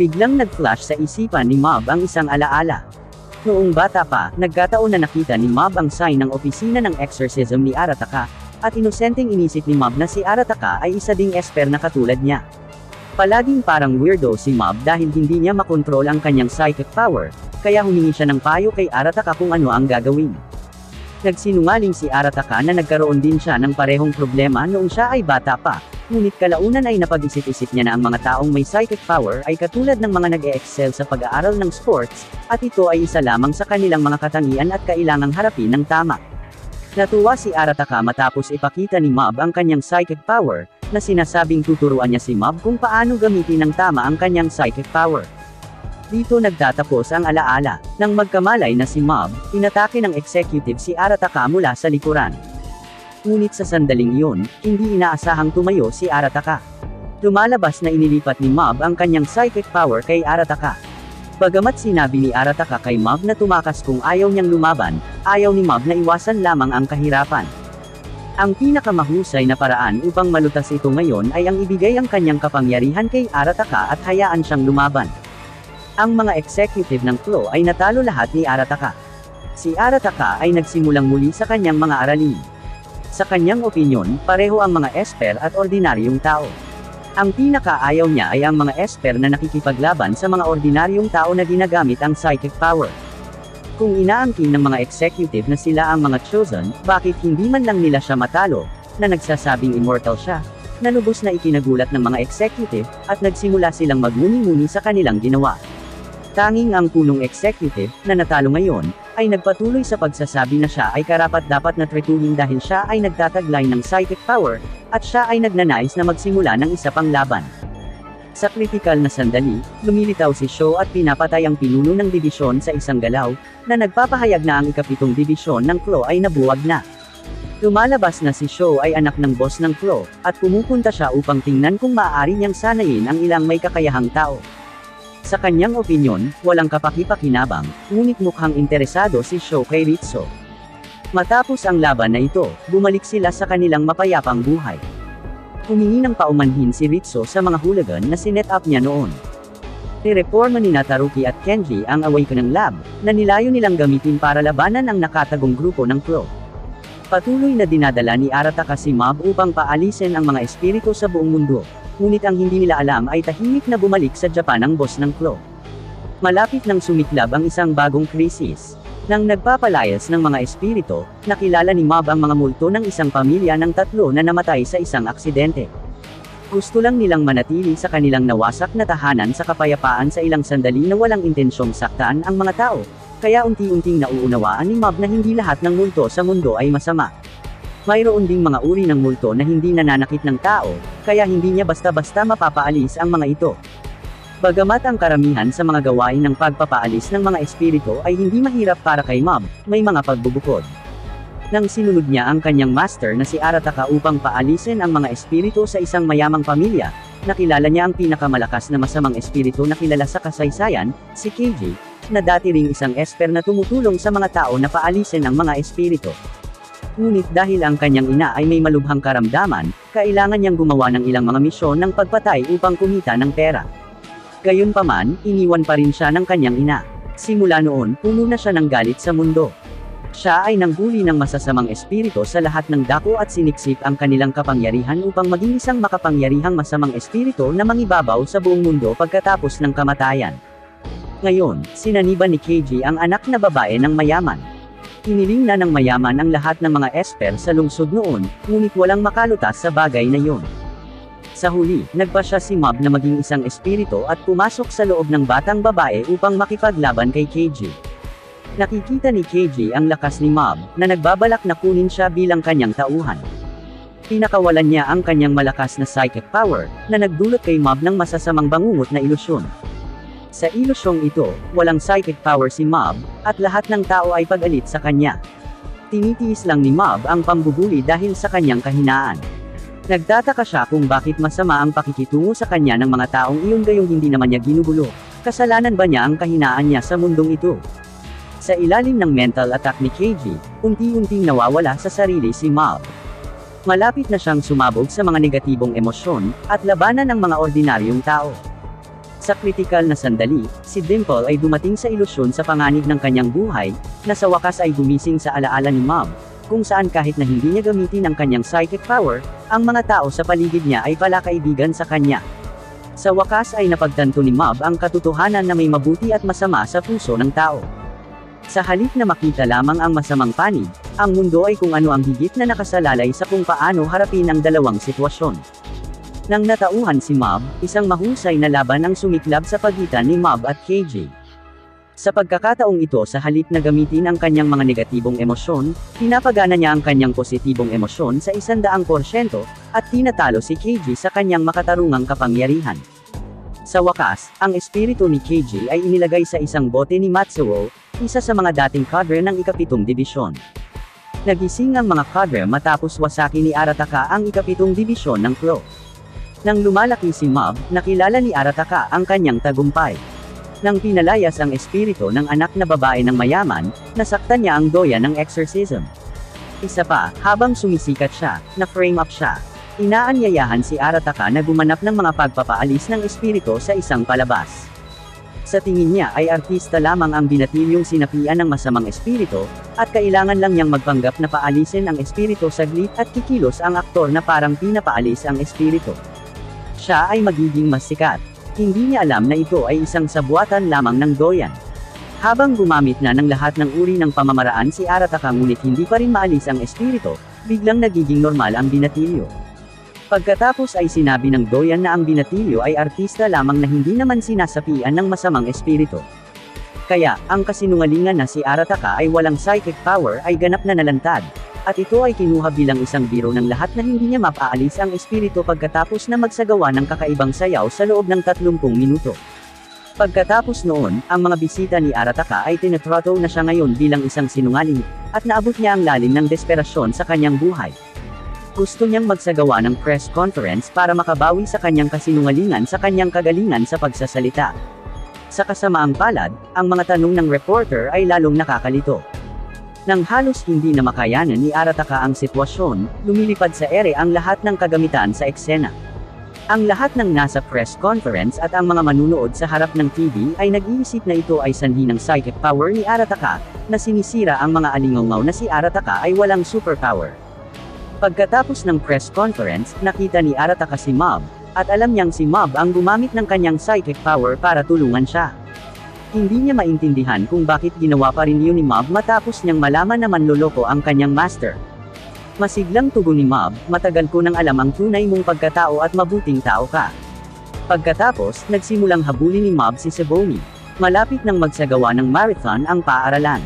Biglang nag-flash sa isipan ni Mob ang isang alaala. Noong bata pa, nagkataon na nakita ni Mob ang sign ng opisina ng exorcism ni Arataka, at inosenteng inisip ni Mob na si Arataka ay isa ding esper na katulad niya. Palaging parang weirdo si Mob dahil hindi niya makontrol ang kanyang psychic power, kaya humingi siya ng payo kay Arataka kung ano ang gagawin. Nagsinungaling si Arataka na nagkaroon din siya ng parehong problema noong siya ay bata pa, ngunit kalaunan ay napag-isip-isip niya na ang mga taong may psychic power ay katulad ng mga nag-e-excel sa pag-aaral ng sports, at ito ay isa lamang sa kanilang mga katangian at kailangang harapin ng tama. Natuwa si Arataka matapos ipakita ni Mob ang kanyang psychic power, na sinasabing tuturuan niya si Mob kung paano gamitin ng tama ang kanyang psychic power. Dito nagtatapos ang alaala. Nang magkamalay na si Mob, inatake ng executive si Arataka mula sa likuran. Ngunit sa sandaling iyon, hindi inaasahang tumayo si Arataka. Lumalabas na inilipat ni Mob ang kanyang psychic power kay Arataka. Bagamat sinabi ni Arataka kay Mob na tumakas kung ayaw niyang lumaban, ayaw ni Mob na iwasan lamang ang kahirapan. Ang pinakamahusay na paraan upang malutas ito ngayon ay ang ibigay ang kanyang kapangyarihan kay Arataka at hayaan siyang lumaban. Ang mga executive ng Claw ay natalo lahat ni Arataka. Si Arataka ay nagsimulang muli sa kanyang mga aralin. Sa kanyang opinyon, pareho ang mga esper at ordinaryong tao. Ang pinakaayaw niya ay ang mga esper na nakikipaglaban sa mga ordinaryong tao na ginagamit ang psychic power. Kung inaangkin ng mga executive na sila ang mga chosen, bakit hindi man lang nila siya matalo, na nagsasabing immortal siya, na lubos na ikinagulat ng mga executive, at nagsimula silang magmuni-muni sa kanilang ginawa. Tanging ang punong executive, na natalo ngayon, ay nagpatuloy sa pagsasabi na siya ay karapat-dapat na tretuhin dahil siya ay nagtataglay ng psychic power, at siya ay nagnanais na magsimula ng isa pang laban. Sa kritikal na sandali, lumilitaw si Sho at pinapatay ang pinuno ng dibisyon sa isang galaw, na nagpapahayag na ang ikapitong dibisyon ng Claw ay nabuwag na. Lumalabas na si Sho ay anak ng boss ng Claw, at pumupunta siya upang tingnan kung maaari niyang sanayin ang ilang may kakayahang tao. Sa kanyang opinyon, walang kapaki-pakinabang, ngunit mukhang interesado si Sho kay Ritsu. Matapos ang laban na ito, bumalik sila sa kanilang mapayapang buhay. Humingi ng paumanhin si Ritsu sa mga hooligan na sinet up niya noon. Nireporma ni Nataruki at Kenji ang Awakening Lab, na nilayo nilang gamitin para labanan ang nakatagong grupo ng Claw. Patuloy na dinadala ni Arataka si Mob upang paalisin ang mga espiritu sa buong mundo, ngunit ang hindi nila alam ay tahimik na bumalik sa Japan ang boss ng Claw. Malapit nang sumiklab ang isang bagong krisis. Nang nagpapalayas ng mga espiritu, nakilala ni Mob ang mga multo ng isang pamilya ng tatlo na namatay sa isang aksidente. Gusto lang nilang manatili sa kanilang nawasak na tahanan sa kapayapaan sa ilang sandali na walang intensyong saktan ang mga tao, kaya unti-unting nauunawaan ni Mob na hindi lahat ng multo sa mundo ay masama. Mayroon ding mga uri ng multo na hindi nananakit ng tao, kaya hindi niya basta-basta mapapaalis ang mga ito. Bagamat ang karamihan sa mga gawain ng pagpapaalis ng mga espiritu ay hindi mahirap para kay Mob, may mga pagbubukod. Nang sinunod niya ang kanyang master na si Arataka upang paalisin ang mga espiritu sa isang mayamang pamilya, nakilala niya ang pinakamalakas na masamang espiritu na kilala sa kasaysayan, si Keiji, na dati ring isang esper na tumutulong sa mga tao na paalisin ang mga espiritu. Ngunit dahil ang kanyang ina ay may malubhang karamdaman, kailangan niyang gumawa ng ilang mga misyon ng pagpatay upang kumita ng pera. Gayunpaman, iniwan pa rin siya ng kanyang ina. Simula noon, puno na siya ng galit sa mundo. Siya ay nanghuli ng masasamang espiritu sa lahat ng dako at siniksik ang kanilang kapangyarihan upang maging isang makapangyarihang masamang espiritu na mangibabaw sa buong mundo pagkatapos ng kamatayan. Ngayon, sinaniban ni Keiji ang anak na babae ng mayaman. Hiniling na ng mayaman ang lahat ng mga esper sa lungsod noon, ngunit walang makalutas sa bagay na yun. Sa huli, nagpa siya si Mob na maging isang espiritu at pumasok sa loob ng batang babae upang makipaglaban kay Keiji. Nakikita ni Keiji ang lakas ni Mob, na nagbabalak na kunin siya bilang kanyang tauhan. Pinakawalan niya ang kanyang malakas na psychic power, na nagdulot kay Mob ng masasamang bangungot na ilusyon. Sa ilusyong ito, walang psychic power si Mob, at lahat ng tao ay pag-alit sa kanya. Tinitiis lang ni Mob ang pambubuli dahil sa kanyang kahinaan. Nagtataka siya kung bakit masama ang pakikitungo sa kanya ng mga taong iyon gayong hindi naman niya ginugulo. Kasalanan ba niya ang kahinaan niya sa mundong ito? Sa ilalim ng mental attack ni Keiji, unti-unting nawawala sa sarili si Mob. Malapit na siyang sumabog sa mga negatibong emosyon, at labanan ng mga ordinaryong tao. Sa kritikal na sandali, si Dimple ay dumating sa ilusyon sa panganib ng kanyang buhay, na sa wakas ay gumising sa alaala ni Mob, kung saan kahit na hindi niya gamitin ang kanyang psychic power, ang mga tao sa paligid niya ay pala kaibigan sa kanya. Sa wakas ay napagtanto ni Mob ang katotohanan na may mabuti at masama sa puso ng tao. Sa halip na makita lamang ang masamang panig, ang mundo ay kung ano ang higit na nakasalalay sa kung paano harapin ang dalawang sitwasyon. Nang natauhan si Mob, isang mahusay na laban ang sumiklab sa pagitan ni Mob at Keiji. Sa pagkakataong ito sa halip na gamitin ang kanyang mga negatibong emosyon, pinapagana niya ang kanyang positibong emosyon sa 100%, at tinatalo si Keiji sa kanyang makatarungang kapangyarihan. Sa wakas, ang espiritu ni Keiji ay inilagay sa isang bote ni Matsuo, isa sa mga dating cadre ng ikapitong dibisyon. Nagising ang mga cadre matapos wasaki ni Arataka ang ikapitong dibisyon ng Claw. Nang lumalaki si Mob, nakilala ni Arataka ang kanyang tagumpay. Nang pinalayas ang espiritu ng anak na babae ng mayaman, nasaktan niya ang Doya ng exorcism. Isa pa, habang sumisikat siya, na-frame up siya. Inaanyayahan si Arataka na gumanap ng mga pagpapaalis ng espiritu sa isang palabas. Sa tingin niya ay artista lamang ang binatilyong sinapian ng masamang espiritu, at kailangan lang niyang magpanggap na paalisin ang espiritu saglit at kikilos ang aktor na parang pinapaalis ang espiritu. Siya ay magiging mas sikat. Hindi niya alam na ito ay isang sabuatan lamang ng Doyan. Habang gumamit na ng lahat ng uri ng pamamaraan si Arataka ngunit hindi pa rin maalis ang espiritu, biglang nagiging normal ang binatilyo. Pagkatapos ay sinabi ng Doyan na ang binatilyo ay artista lamang na hindi naman sinasapian ng masamang espiritu. Kaya, ang kasinungalingan na si Arataka ay walang psychic power ay ganap na nalantad, at ito ay kinuha bilang isang biro ng lahat na hindi niya mapaalis ang espiritu pagkatapos na magsagawa ng kakaibang sayaw sa loob ng 30 minuto. Pagkatapos noon, ang mga bisita ni Arataka ay tinetrato na siya ngayon bilang isang sinungaling, at naabot niya ang lalim ng desperasyon sa kanyang buhay. Gusto niyang magsagawa ng press conference para makabawi sa kanyang kasinungalingan sa kanyang kagalingan sa pagsasalita. Sa kasamaang palad, ang mga tanong ng reporter ay lalong nakakalito. Nang halos hindi na makayanan ni Arataka ang sitwasyon, lumilipad sa ere ang lahat ng kagamitan sa eksena. Ang lahat ng nasa press conference at ang mga manunood sa harap ng TV ay nag-iisip na ito ay sanhi ng psychic power ni Arataka, na sinisira ang mga alingaw na si Arataka ay walang superpower. Pagkatapos ng press conference, nakita ni Arataka si Mob, at alam niyang si Mob ang gumamit ng kanyang psychic power para tulungan siya. Hindi niya maintindihan kung bakit ginawa pa rin yun ni Mob matapos niyang malaman na manloloko ang kanyang master. Masiglang tugon ni Mob, matagal ko nang alam ang tunay mong pagkatao at mabuting tao ka. Pagkatapos, nagsimulang habulin ni Mob si Seboni. Malapit nang magsagawa ng marathon ang paaralan.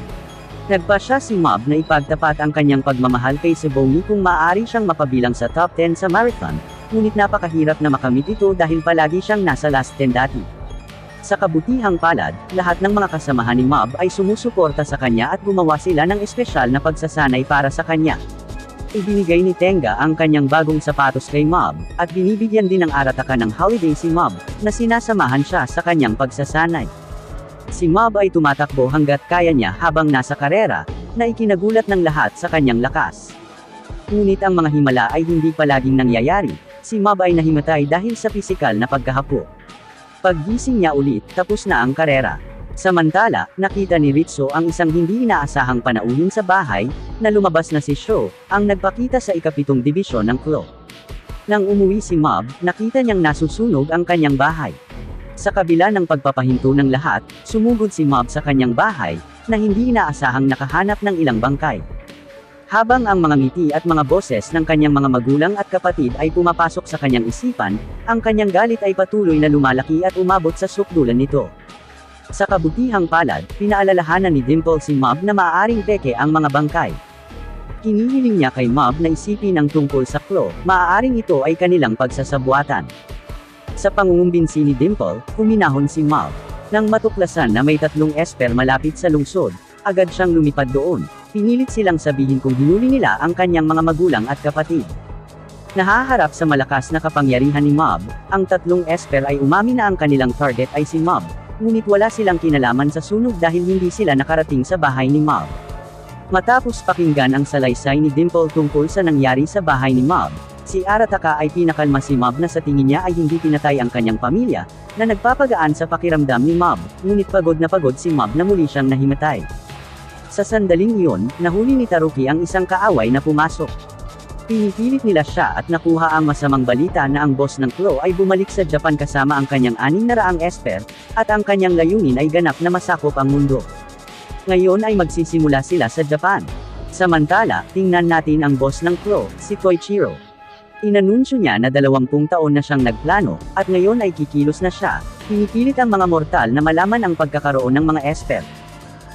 Nagpasya si Mob na ipagtapat ang kanyang pagmamahal kay Seboni kung maaari siyang mapabilang sa top 10 sa marathon, ngunit napakahirap na makamit ito dahil palagi siyang nasa last 10 dati. Sa kabutihang palad, lahat ng mga kasamahan ni Mob ay sumusuporta sa kanya at gumawa sila ng espesyal na pagsasanay para sa kanya. Ibinigay ni Tenga ang kanyang bagong sapatos kay Mob, at binibigyan din ng Arataka ng holiday si Mob, na sinasamahan siya sa kanyang pagsasanay. Si Mob ay tumatakbo hanggat kaya niya habang nasa karera, na ikinagulat ng lahat sa kanyang lakas. Ngunit ang mga himala ay hindi palaging nangyayari, si Mob ay nahimatay dahil sa pisikal na pagkahapo. Paggising niya ulit, tapos na ang karera. Samantala, nakita ni Ritsu ang isang hindi inaasahang panauhin sa bahay, na lumabas na si Sho, ang nagpakita sa ika-7 dibisyon ng Claw. Nang umuwi si Mob, nakita niyang nasusunog ang kanyang bahay. Sa kabila ng pagpapahinto ng lahat, sumugod si Mob sa kanyang bahay, na hindi inaasahang nakahanap ng ilang bangkay. Habang ang mga ngiti at mga boses ng kanyang mga magulang at kapatid ay pumapasok sa kanyang isipan, ang kanyang galit ay patuloy na lumalaki at umabot sa sukdulan nito. Sa kabutihang palad, pinaalalahanan ni Dimple si Mob na maaaring peke ang mga bangkay. Hinihiling niya kay Mob na isipin ang tungkol sa Claw, maaaring ito ay kanilang pagsasabuatan. Sa pangungumbinsi ni Dimple, huminahon si Mob. Nang matuklasan na may 3 esper malapit sa lungsod, agad siyang lumipad doon. Pinilit silang sabihin kung hinuli nila ang kanyang mga magulang at kapatid. Nahaharap sa malakas na kapangyarihan ni Mob, ang 3 esper ay umamin na ang kanilang target ay si Mob, ngunit wala silang kinalaman sa sunog dahil hindi sila nakarating sa bahay ni Mob. Matapos pakinggan ang salaysay ni Dimple tungkol sa nangyari sa bahay ni Mob, si Arataka ay pinakalma si Mob na sa tingin niya ay hindi pinatay ang kanyang pamilya, na nagpapagaan sa pakiramdam ni Mob, ngunit pagod na pagod si Mob na muli siyang nahimatay. Sa sandaling iyon, nahuli ni Taruki ang isang kaaway na pumasok. Pinipilit nila siya at nakuha ang masamang balita na ang boss ng Claw ay bumalik sa Japan kasama ang kanyang 600 esper, at ang kanyang layunin ay ganap na masakop ang mundo. Ngayon ay magsisimula sila sa Japan. Samantala, tingnan natin ang boss ng Claw, si Koichiro. Inanunsyo niya na 20 taon na siyang nagplano, at ngayon ay kikilos na siya. Pinipilit ang mga mortal na malaman ang pagkakaroon ng mga esper.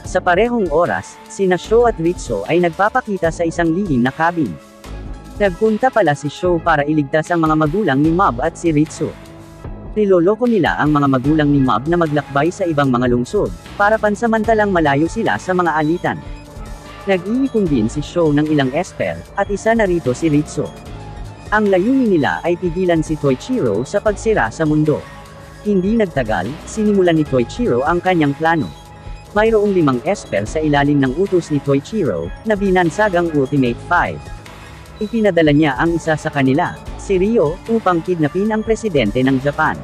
Sa parehong oras, sina Sho at Ritsu ay nagpapakita sa isang lihim na cabin. Nagpunta pala si Sho para iligtas ang mga magulang ni Mob at si Ritsu. Niloloko nila ang mga magulang ni Mob na maglakbay sa ibang mga lungsod, para pansamantalang malayo sila sa mga alitan. Nag-iipon din si Sho ng ilang esper, at isa na rito si Ritsu. Ang layunin nila ay pigilan si Koichiro sa pagsira sa mundo. Hindi nagtagal, sinimulan ni Toichiro ang kanyang plano. Mayroong 5 esper sa ilalim ng utos ni Toichiro, na binansagang Ultimate 5. Ipinadala niya ang isa sa kanila, si Ryo, upang kidnapin ang presidente ng Japan.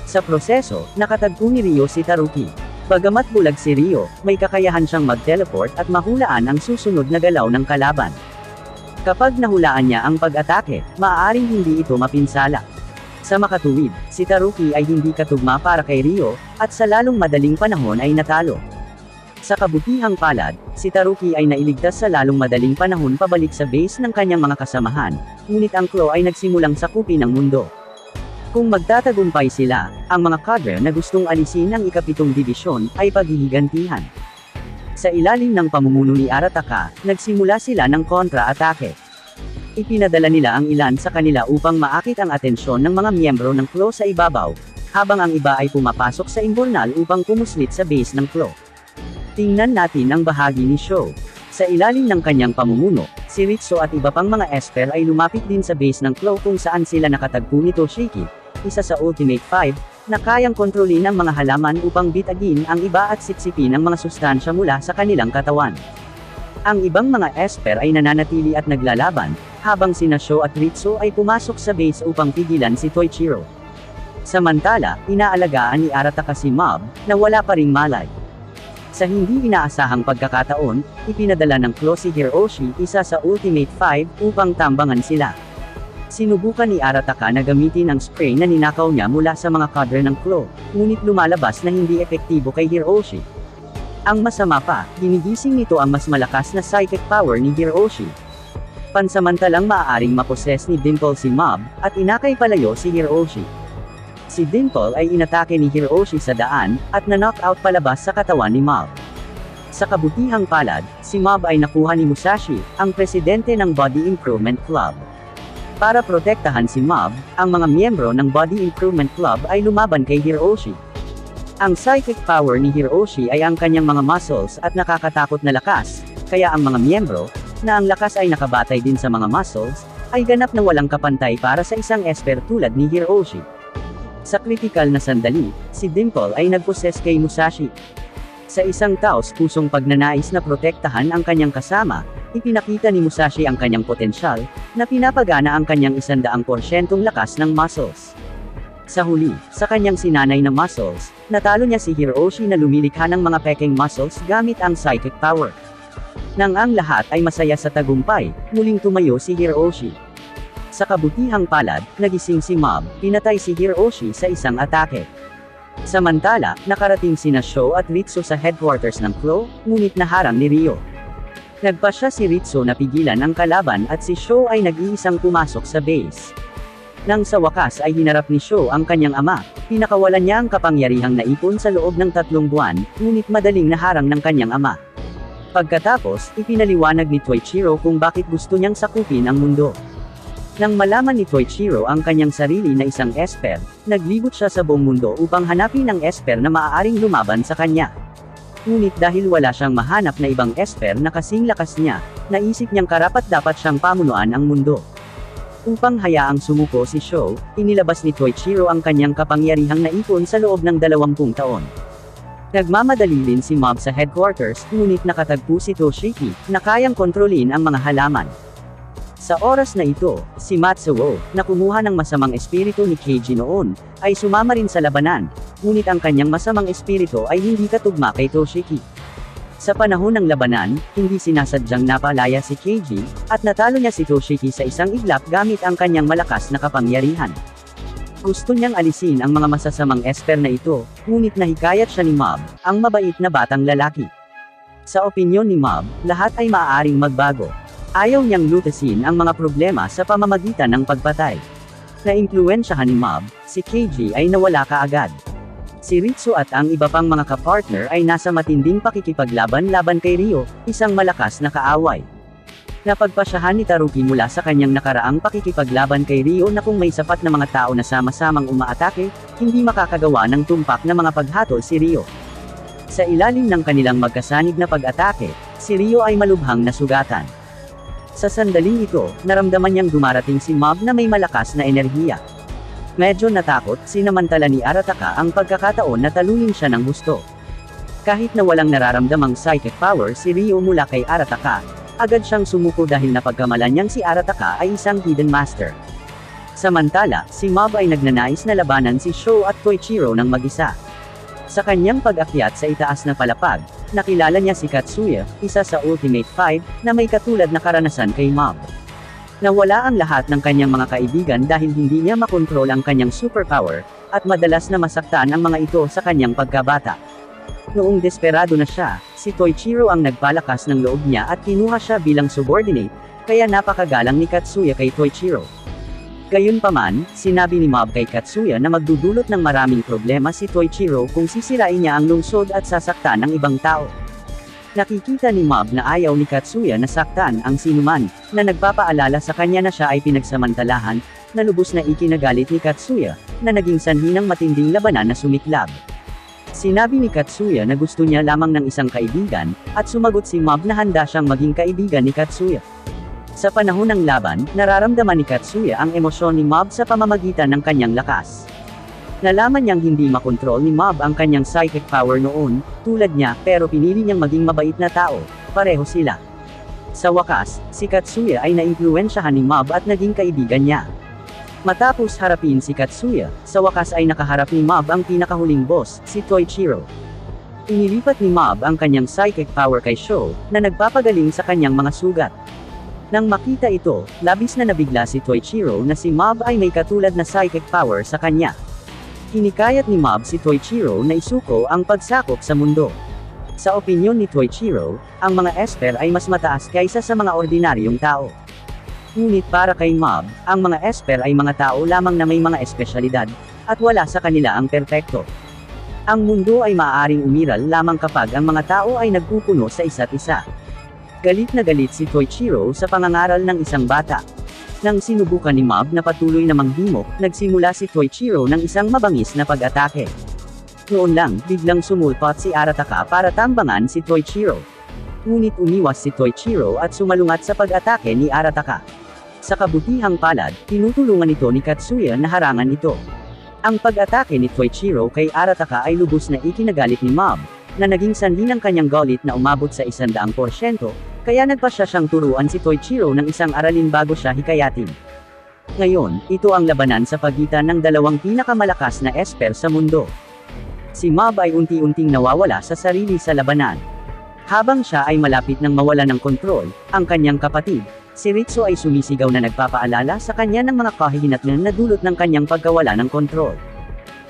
Sa proseso, nakatagpo ni Ryo si Taruki. Bagamat bulag si Ryo, may kakayahan siyang mag-teleport at mahulaan ang susunod na galaw ng kalaban. Kapag nahulaan niya ang pag-atake, maaaring hindi ito mapinsala. Sa makatuwid, si Taruki ay hindi katugma para kay Ryo, at sa lalong madaling panahon ay natalo. Sa kabutihang palad, si Taruki ay nailigtas sa lalong madaling panahon pabalik sa base ng kanyang mga kasamahan, ngunit ang Claw ay nagsimulang sakupin ang mundo. Kung magtatagumpay sila, ang mga cadre na gustong alisin ang ika-7 dibisyon ay paghihigantihan. Sa ilalim ng pamumuno ni Arataka, nagsimula sila ng kontra-atake. Ipinadala nila ang ilan sa kanila upang maakit ang atensyon ng mga miyembro ng Claw sa ibabaw, habang ang iba ay pumapasok sa imburnal upang pumuslit sa base ng Claw. Tingnan natin ang bahagi ni Sho. Sa ilalim ng kanyang pamumuno, si Ritsu at iba pang mga esper ay lumapit din sa base ng Claw kung saan sila nakatagpo ni Toshiki, isa sa Ultimate 5, na kayang kontrolin ang mga halaman upang bitagin ang iba at sipsipin ang mga sustansya mula sa kanilang katawan. Ang ibang mga esper ay nananatili at naglalaban, habang sina Sho at Ritsu ay pumasok sa base upang pigilan si Toichiro. Samantala, inaalagaan ni Arataka si Mob, na wala pa ring malay. Sa hindi inaasahang pagkakataon, ipinadala ng Claw si Hiroshi, isa sa Ultimate 5, upang tambangan sila. Sinubukan ni Arataka na gamitin ang spray na ninakaw niya mula sa mga cadre ng Claw, ngunit lumalabas na hindi epektibo kay Hiroshi. Ang masama pa, ginigising nito ang mas malakas na psychic power ni Hiroshi. Pansamantalang maaaring maposes ni Dimple si Mob, at inakay palayo si Hiroshi. Si Dimple ay inatake ni Hiroshi sa daan, at na-knockout palabas sa katawan ni Mob. Sa kabutihang palad, si Mob ay nakuha ni Musashi, ang presidente ng Body Improvement Club. Para protektahan si Mob, ang mga miyembro ng Body Improvement Club ay lumaban kay Hiroshi. Ang psychic power ni Hiroshi ay ang kanyang mga muscles at nakakatakot na lakas, kaya ang mga miyembro, na ang lakas ay nakabatay din sa mga muscles, ay ganap na walang kapantay para sa isang esper tulad ni Hiroshi. Sa kritikal na sandali, si Dimple ay nagposes kay Musashi. Sa isang taos-pusong pagnanais na protektahan ang kanyang kasama, ipinakita ni Musashi ang kanyang potensyal, na pinapagana ang kanyang 100% lakas ng muscles. Sa huli, sa kanyang sinanay na muscles, natalo niya si Hiroshi na lumilikha ng mga peking muscles gamit ang psychic power. Nang ang lahat ay masaya sa tagumpay, muling tumayo si Hiroshi. Sa kabutihang palad, nagising si Mob, pinatay si Hiroshi sa isang atake. Samantala, nakarating sina Sho at Ritsu sa headquarters ng Claw, ngunit naharang ni Ryo. Nagpasya si Ritsu na pigilan ang kalaban at si Sho ay nag-iisang pumasok sa base. Nang sa wakas ay hinarap ni Sho ang kanyang ama, pinakawalan niya ang kapangyarihang naipon sa loob ng 3 buwan, ngunit madaling naharang ng kanyang ama. Pagkatapos, ipinaliwanag ni Toichiro kung bakit gusto niyang sakupin ang mundo. Nang malaman ni Toichiro ang kanyang sarili na isang esper, naglibot siya sa buong mundo upang hanapin ang esper na maaaring lumaban sa kanya. Ngunit dahil wala siyang mahanap na ibang esper na kasing lakas niya, naisip niyang karapat-dapat siyang pamunuan ang mundo. Upang hayaang sumuko si Sho, inilabas ni Toichiro ang kanyang kapangyarihang naipon sa loob ng 20 taon. Nagmamadali din si Mob sa headquarters, ngunit nakatagpo si Toshiki, na kayang kontrolin ang mga halaman. Sa oras na ito, si Matsuo, na kumuha ng masamang espiritu ni Keiji noon, ay sumama rin sa labanan, ngunit ang kanyang masamang espiritu ay hindi katugma kay Toshiki. Sa panahon ng labanan, hindi sinasadyang napalaya si Keiji, at natalo niya si Toshiki sa isang iglap gamit ang kanyang malakas na kapangyarihan. Gusto niyang alisin ang mga masasamang esper na ito, ngunit nahikayat siya ni Mob, ang mabait na batang lalaki. Sa opinyon ni Mob, lahat ay maaaring magbago. Ayaw niyang lutasin ang mga problema sa pamamagitan ng pagpatay. Na-impluwensyahan ni Mob, si Keiji ay nawala kaagad. Si Ritsu at ang iba pang mga kapartner ay nasa matinding pakikipaglaban-laban kay Ryo, isang malakas na kaaway. Napagpasyahan ni Taruki mula sa kanyang nakaraang pakikipaglaban kay Ryo na kung may sapat na mga tao na sama-samang umaatake, hindi makakagawa ng tumpak na mga paghatol si Ryo. Sa ilalim ng kanilang magkasanig na pag-atake, si Ryo ay malubhang nasugatan. Sa sandaling ito, naramdaman niyang dumarating si Mob na may malakas na enerhiya. Medyo natakot, sinamantala ni Arataka ang pagkakataon na talunin siya ng husto. Kahit na walang nararamdamang psychic power si Ryo mula kay Arataka, agad siyang sumuko dahil napagkamalan niyang si Arataka ay isang hidden master. Samantala, si Mob ay nagnanais na labanan si Sho at Koichiro ng mag-isa. Sa kanyang pag-akyat sa itaas na palapag, nakilala niya si Katsuya, isa sa Ultimate 5, na may katulad na karanasan kay Mob. Nawala ang lahat ng kanyang mga kaibigan dahil hindi niya makontrol ang kanyang superpower, at madalas na masaktan ang mga ito sa kanyang pagkabata. Noong desperado na siya, si Koichiro ang nagpalakas ng loob niya at kinuha siya bilang subordinate, kaya napakagalang ni Katsuya kay Koichiro. Gayunpaman, sinabi ni Mob kay Katsuya na magdudulot ng maraming problema si Koichiro kung sisirain niya ang lungsod at sasaktan ng ibang tao. Nakikita ni Mob na ayaw ni Katsuya na saktan ang sinuman, na nagpapaalala sa kanya na siya ay pinagsamantalahan, na lubos na ikinagalit ni Katsuya, na naging sanhi ng matinding labanan na sumiklab. Sinabi ni Katsuya na gusto niya lamang ng isang kaibigan, at sumagot si Mob na handa siyang maging kaibigan ni Katsuya. Sa panahon ng laban, nararamdaman ni Katsuya ang emosyon ni Mob sa pamamagitan ng kanyang lakas. Nalaman niyang hindi makontrol ni Mob ang kanyang psychic power noon, tulad niya, pero pinili niyang maging mabait na tao, pareho sila. Sa wakas, si Katsuya ay naimpluwensyahan ni Mob at naging kaibigan niya. Matapos harapin si Katsuya, sa wakas ay nakaharap ni Mob ang pinakahuling boss, si Koichiro. Inilipat ni Mob ang kanyang psychic power kay Sho, na nagpapagaling sa kanyang mga sugat. Nang makita ito, labis na nabigla si Koichiro na si Mob ay may katulad na psychic power sa kanya. Hinikayat ni Mob si Koichiro na isuko ang pagsakop sa mundo. Sa opinyon ni Koichiro, ang mga Esper ay mas mataas kaysa sa mga ordinaryong tao. Ngunit para kay Mob, ang mga Esper ay mga tao lamang na may mga espesyalidad, at wala sa kanila ang perpekto. Ang mundo ay maaaring umiral lamang kapag ang mga tao ay nagpupuno sa isa't isa. Galit na galit si Koichiro sa pangangaral ng isang bata. Nang sinubukan ni Mob na patuloy na manghimok, nagsimula si Koichiro ng isang mabangis na pag-atake. Noon lang, biglang sumulpot si Arataka para tambangan si Koichiro. Ngunit umiwas si Koichiro at sumalungat sa pag-atake ni Arataka. Sa kabutihang palad, tinutulungan ito ni Katsuya na harangan ito. Ang pag-atake ni Koichiro kay Arataka ay lubos na ikinagalit ni Mob, na naging sanhi ng kanyang galit na umabot sa 100%, kaya nagpasya siyang turuan si Koichiro ng isang aralin bago siya hikayatin. Ngayon, ito ang labanan sa pagitan ng dalawang pinakamalakas na Esper sa mundo. Si Mob ay unti-unting nawawala sa sarili sa labanan. Habang siya ay malapit ng mawala ng kontrol, ang kanyang kapatid, si Ritsu ay sumisigaw na nagpapaalala sa kanya ng mga kahihinatnan na dulot ng kanyang pagkawala ng kontrol.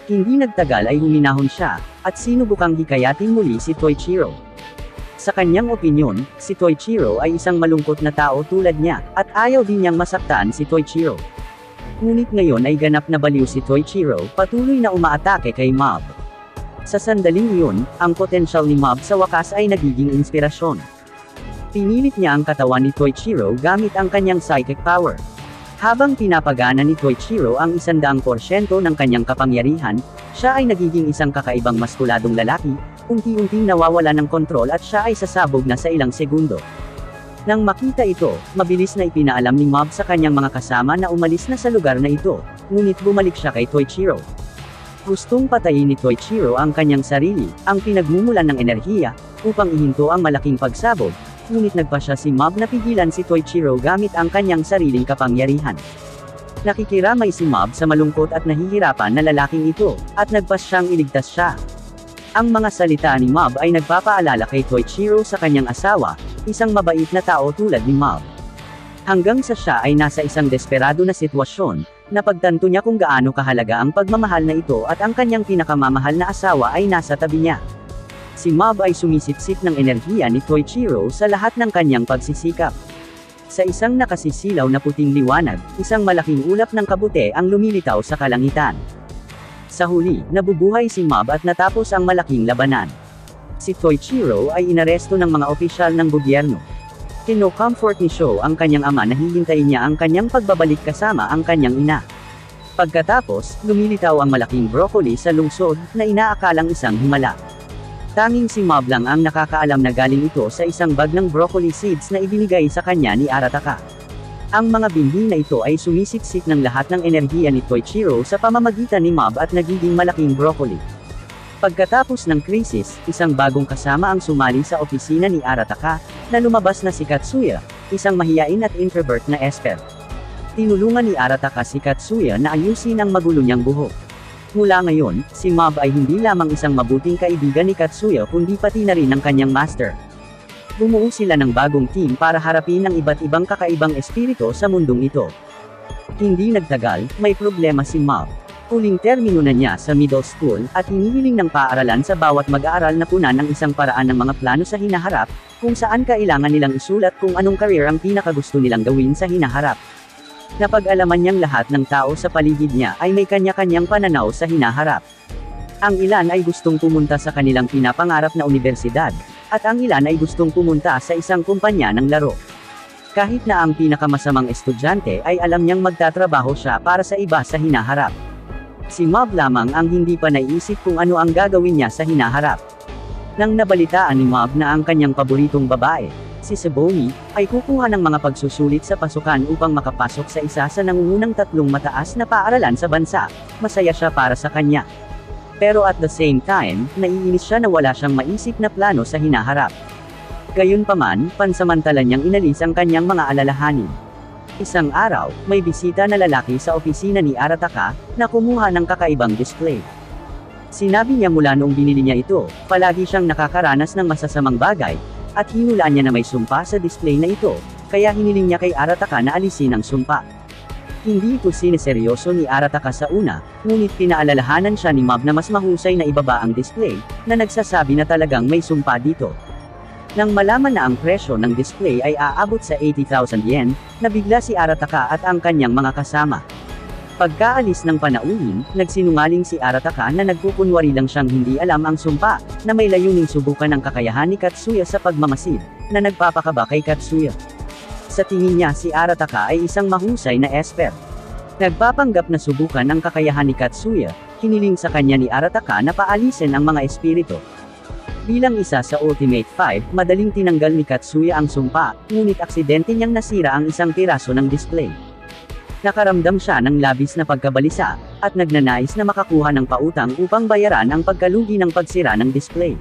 Hindi nagtagal ay huminahon siya, at sinubukang hikayatin muli si Koichiro. Sa kanyang opinyon, si Koichiro ay isang malungkot na tao tulad niya, at ayaw din niyang masaktan si Koichiro. Ngunit ngayon ay ganap na baliw si Koichiro, patuloy na umaatake kay Mob. Sa sandaling iyon, ang potensyal ni Mob sa wakas ay nagiging inspirasyon. Pinilit niya ang katawan ni Koichiro gamit ang kanyang psychic power. Habang pinapagana ni Koichiro ang 100% ng kanyang kapangyarihan, siya ay nagiging isang kakaibang maskuladong lalaki, unti-unting nawawala ng kontrol at siya ay sasabog na sa ilang segundo. Nang makita ito, mabilis na ipinaalam ni Mob sa kanyang mga kasama na umalis na sa lugar na ito, ngunit bumalik siya kay Koichiro. Gustong patayin ni Koichiro ang kanyang sarili, ang pinagmumulan ng enerhiya, upang ihinto ang malaking pagsabog, ngunit nagpasya si Mob na pigilan si Koichiro gamit ang kanyang sariling kapangyarihan. Nakikiramay si Mob sa malungkot at nahihirapan na lalaking ito, at nagpasyang iligtas siya. Ang mga salita ni Mob ay nagpapaalala kay Koichiro sa kanyang asawa, isang mabait na tao tulad ni Mob. Hanggang sa siya ay nasa isang desperado na sitwasyon, napagtanto niya kung gaano kahalaga ang pagmamahal na ito at ang kanyang pinakamamahal na asawa ay nasa tabi niya. Si Mob ay sumisipsip ng enerhiya ni Koichiro sa lahat ng kanyang pagsisikap. Sa isang nakasisilaw na puting liwanag, isang malaking ulap ng kabute ang lumilitaw sa kalangitan. Sa huli, nabubuhay si Mob at natapos ang malaking labanan. Si Koichiro ay inaresto ng mga opisyal ng gobyerno. Kino-comfort ni Sho ang kanyang ama na hihintayin niya ang kanyang pagbabalik kasama ang kanyang ina. Pagkatapos, lumilitaw ang malaking broccoli sa lungsod, na inaakalang isang himala. Tanging si Mob lang ang nakakaalam na galing ito sa isang bag ng broccoli seeds na ibinigay sa kanya ni Arataka. Ang mga binhi na ito ay sumisiksik ng lahat ng enerhiya ni Toichiro sa pamamagitan ni Mob at nagiging malaking broccoli. Pagkatapos ng krisis, isang bagong kasama ang sumali sa opisina ni Arataka, na lumabas na si Katsuya, isang mahiyain at introvert na esper. Tinulungan ni Arataka si Katsuya na ayusin ang magulo niyang buhok. Mula ngayon, si Mob ay hindi lamang isang mabuting kaibigan ni Katsuya kundi pati na rin ng kanyang master. Bumuo sila ng bagong team para harapin ang iba't ibang kakaibang espiritu sa mundong ito. Hindi nagtagal, may problema si Mob. Huling termino na niya sa middle school, at hinihiling ng paaralan sa bawat mag-aaral na punan ng isang paraan ng mga plano sa hinaharap, kung saan kailangan nilang isulat kung anong career ang pinakagusto nilang gawin sa hinaharap. Napag-alaman niyang lahat ng tao sa paligid niya ay may kanya-kanyang pananaw sa hinaharap. Ang ilan ay gustong pumunta sa kanilang pinapangarap na universidad, at ang ilan ay gustong pumunta sa isang kumpanya ng laro. Kahit na ang pinakamasamang estudyante ay alam niyang magtatrabaho siya para sa iba sa hinaharap. Si Mob lamang ang hindi pa naiisip kung ano ang gagawin niya sa hinaharap. Nang nabalitaan ni Mob na ang kanyang paboritong babae, si Seboni, ay kukuha ng mga pagsusulit sa pasukan upang makapasok sa isa sa nangungunang 3 mataas na paaralan sa bansa, masaya siya para sa kanya. Pero at the same time, naiinis siya na wala siyang maisip na plano sa hinaharap. Gayunpaman, pansamantala niyang inalis ang kanyang mga alalahanin. Isang araw, may bisita na lalaki sa opisina ni Arataka, na kumuha ng kakaibang display. Sinabi niya mula noong binili niya ito, palagi siyang nakakaranas ng masasamang bagay, at hinulaan niya na may sumpa sa display na ito, kaya hiniling niya kay Arataka na alisin ang sumpa. Hindi ito sineseryoso ni Arataka sa una, ngunit pinaalalahanan siya ni Mob na mas mahusay na ibaba ang display, na nagsasabi na talagang may sumpa dito. Nang malaman na ang presyo ng display ay aabot sa 80,000 yen, nabigla si Arataka at ang kanyang mga kasama. Pagkaalis ng panauhin, nagsinungaling si Arataka na nagkukunwari lang siyang hindi alam ang sumpa, na may layuning subukan ang kakayahan ni Katsuya sa pagmamasid, na nagpapakaba kay Katsuya. Sa tingin niya si Arataka ay isang mahusay na esper. Nagpapanggap na subukan ang kakayahan ni Katsuya, hiniling sa kanya ni Arataka na paalisin ang mga espiritu. Bilang isa sa Ultimate 5, madaling tinanggal ni Katsuya ang sumpa, ngunit aksidente niyang nasira ang isang piraso ng display. Nakaramdam siya ng labis na pagkabalisa, at nagnanais na makakuha ng pautang upang bayaran ang pagkalugi ng pagsira ng display.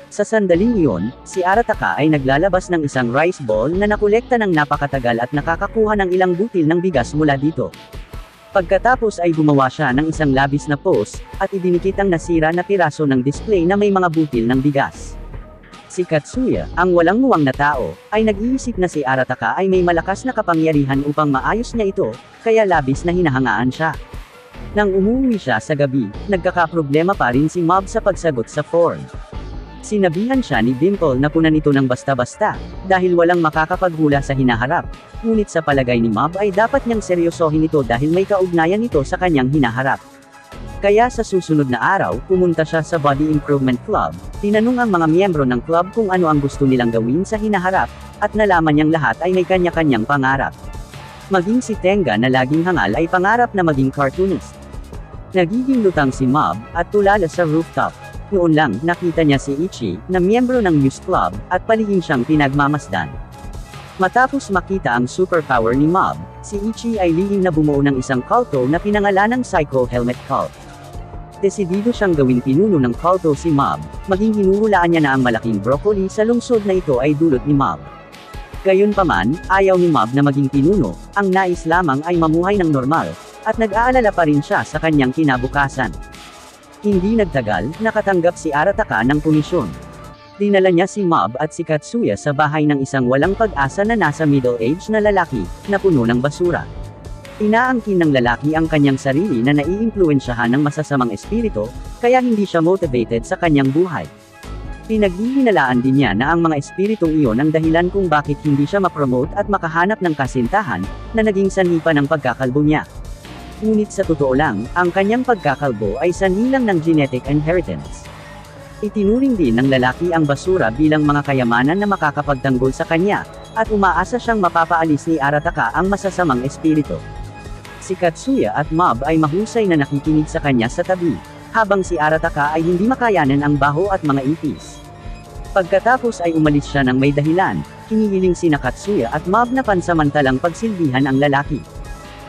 Sa sandaling iyon, si Arataka ay naglalabas ng isang rice ball na nakolekta ng napakatagal at nakakakuha ng ilang butil ng bigas mula dito. Pagkatapos ay gumawa siya ng isang labis na pose, at idinikit ang nasira na piraso ng display na may mga butil ng bigas. Si Katsuya, ang walang muwang na tao, ay nag-iisip na si Arataka ay may malakas na kapangyarihan upang maayos niya ito, kaya labis na hinahangaan siya. Nang umuwi siya sa gabi, nagkakaproblema pa rin si Mob sa pagsagot sa form. Sinabihan siya ni Dimple na punan ito ng basta-basta, dahil walang makakapaghula sa hinaharap, ngunit sa palagay ni Mob ay dapat niyang seryosohin ito dahil may kaugnayan ito sa kanyang hinaharap. Kaya sa susunod na araw, pumunta siya sa Body Improvement Club, tinanong ang mga miyembro ng club kung ano ang gusto nilang gawin sa hinaharap, at nalaman niyang lahat ay may kanya-kanyang pangarap. Maging si Tenga na laging hangal ay pangarap na maging cartoonist. Nagiging lutang si Mob, at tulala sa rooftop. Noon lang, nakita niya si Ichi, na miyembro ng Muse Club, at palihim siyang pinagmamasdan. Matapos makita ang superpower ni Mob, si Ichi ay lihim na bumuo ng isang kulto na pinangalanang Psycho Helmet Cult. Desidido siyang gawing pinuno ng kulto si Mob, maging hinuhulaan niya na ang malaking broccoli sa lungsod na ito ay dulot ni Mob. Gayunpaman, ayaw ni Mob na maging pinuno, ang nais lamang ay mamuhay ng normal, at nag-aalala pa rin siya sa kanyang kinabukasan. Hindi nagtagal, nakatanggap si Arataka ng komisyon. Dinala niya si Mob at si Katsuya sa bahay ng isang walang pag-asa na nasa middle age na lalaki, na puno ng basura. Inaangkin ng lalaki ang kanyang sarili na naiimpluwensyahan ng masasamang espiritu, kaya hindi siya motivated sa kanyang buhay. Pinaghihinalaan din niya na ang mga espiritong iyon ang dahilan kung bakit hindi siya mapromote at makahanap ng kasintahan, na naging sanhi pa ng pagkakalbo niya. Ngunit sa totoo lang, ang kanyang pagkakalbo ay sanhi lang ng genetic inheritance. Itinuring din ng lalaki ang basura bilang mga kayamanan na makakapagtanggol sa kanya, at umaasa siyang mapapaalis ni Arataka ang masasamang espiritu. Si Katsuya at Mob ay mahusay na nakikinig sa kanya sa tabi, habang si Arataka ay hindi makayanan ang baho at mga ipis. Pagkatapos ay umalis siya ng may dahilan, hinihiling sina Katsuya at Mob na pansamantalang pagsilbihan ang lalaki.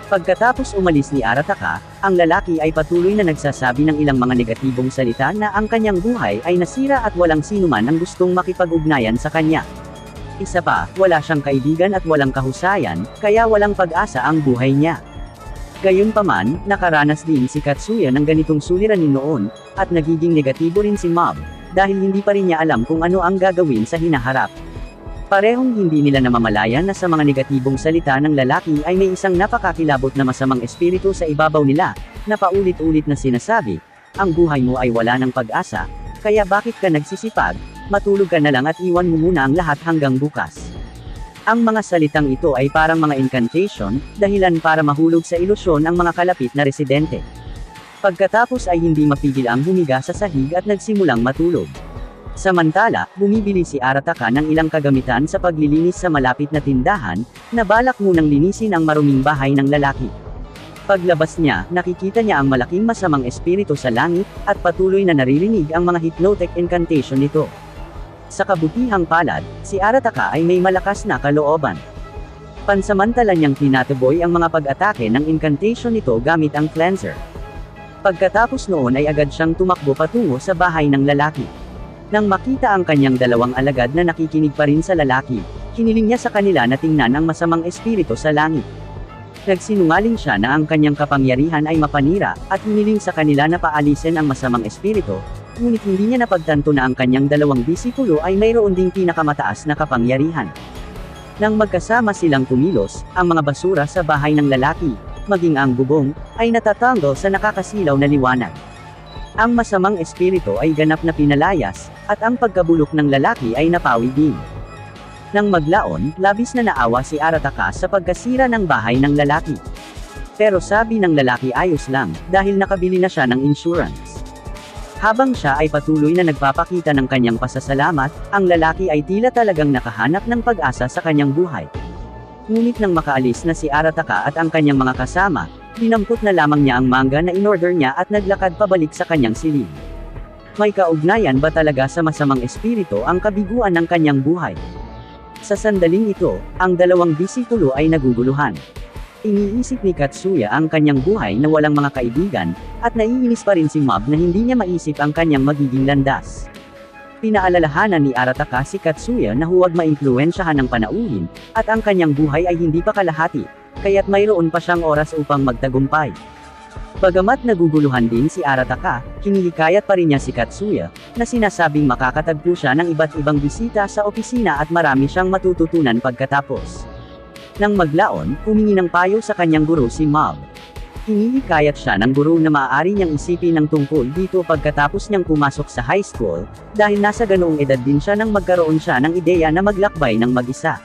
Pagkatapos umalis ni Arataka, ang lalaki ay patuloy na nagsasabi ng ilang mga negatibong salita na ang kanyang buhay ay nasira at walang sinuman ang gustong makipag-ugnayan sa kanya. Isa pa, wala siyang kaibigan at walang kahusayan, kaya walang pag-asa ang buhay niya. Gayunpaman, nakaranas din si Katsuya ng ganitong suliranin noon, at nagiging negatibo rin si Mob, dahil hindi pa rin niya alam kung ano ang gagawin sa hinaharap. Parehong hindi nila namamalayan na sa mga negatibong salita ng lalaki ay may isang napakakilabot na masamang espiritu sa ibabaw nila, na paulit-ulit na sinasabi, ang buhay mo ay wala ng pag-asa, kaya bakit ka nagsisipag, matulog ka na lang at iwan mo muna ang lahat hanggang bukas. Ang mga salitang ito ay parang mga incantation, dahilan para mahulog sa ilusyon ang mga kalapit na residente. Pagkatapos ay hindi mapigil ang humiga sa sahig at nagsimulang matulog. Samantala, bumibili si Arataka ng ilang kagamitan sa paglilinis sa malapit na tindahan, na balak munang linisin ang maruming bahay ng lalaki. Paglabas niya, nakikita niya ang malaking masamang espiritu sa langit, at patuloy na naririnig ang mga hypnotic incantation nito. Sa kabutihang palad, si Arataka ay may malakas na kalooban. Pansamantala niyang tinataboy ang mga pag-atake ng incantation nito gamit ang cleanser. Pagkatapos noon ay agad siyang tumakbo patungo sa bahay ng lalaki. Nang makita ang kanyang dalawang alagad na nakikinig pa rin sa lalaki, hiniling niya sa kanila na tingnan ang masamang espiritu sa langit. Nagsinungaling siya na ang kanyang kapangyarihan ay mapanira, at hiniling sa kanila na paalisin ang masamang espiritu, ngunit hindi niya napagtanto na ang kanyang dalawang disipulo ay mayroon ding pinakamataas na kapangyarihan. Nang magkasama silang kumilos, ang mga basura sa bahay ng lalaki, maging ang bubong, ay natatanggal sa nakakasilaw na liwanag. Ang masamang espiritu ay ganap na pinalayas, at ang pagkabulok ng lalaki ay napawi din. Nang maglaon, labis na naawa si Arataka sa pagkasira ng bahay ng lalaki. Pero sabi ng lalaki ayos lang, dahil nakabili na siya ng insurance. Habang siya ay patuloy na nagpapakita ng kanyang pasasalamat, ang lalaki ay tila talagang nakahanap ng pag-asa sa kanyang buhay. Ngunit nang makaalis na si Arataka at ang kanyang mga kasama, dinampot na lamang niya ang manga na inorder niya at naglakad pabalik sa kanyang silid. May kaugnayan ba talaga sa masamang espiritu ang kabiguan ng kanyang buhay? Sa sandaling ito, ang dalawang disipulo ay naguguluhan. Iniisip ni Katsuya ang kanyang buhay na walang mga kaibigan, at naiinis pa rin si Mob na hindi niya maisip ang kanyang magiging landas. Pinaalalahanan ni Arataka si Katsuya na huwag maimpluwensyahan ng panauhin, at ang kanyang buhay ay hindi pa kalahati, kaya't mayroon pa siyang oras upang magtagumpay. Bagamat naguguluhan din si Arataka, hinihikayat pa rin niya si Katsuya, na sinasabing makakatagpo siya ng iba't ibang bisita sa opisina at marami siyang matututunan pagkatapos. Nang maglaon, humingi ng payo sa kanyang guro si Mob. Hinihikayat siya ng guro na maaari niyang isipin ng tungkol dito pagkatapos niyang pumasok sa high school, dahil nasa ganoong edad din siya nang magkaroon siya ng ideya na maglakbay ng mag-isa.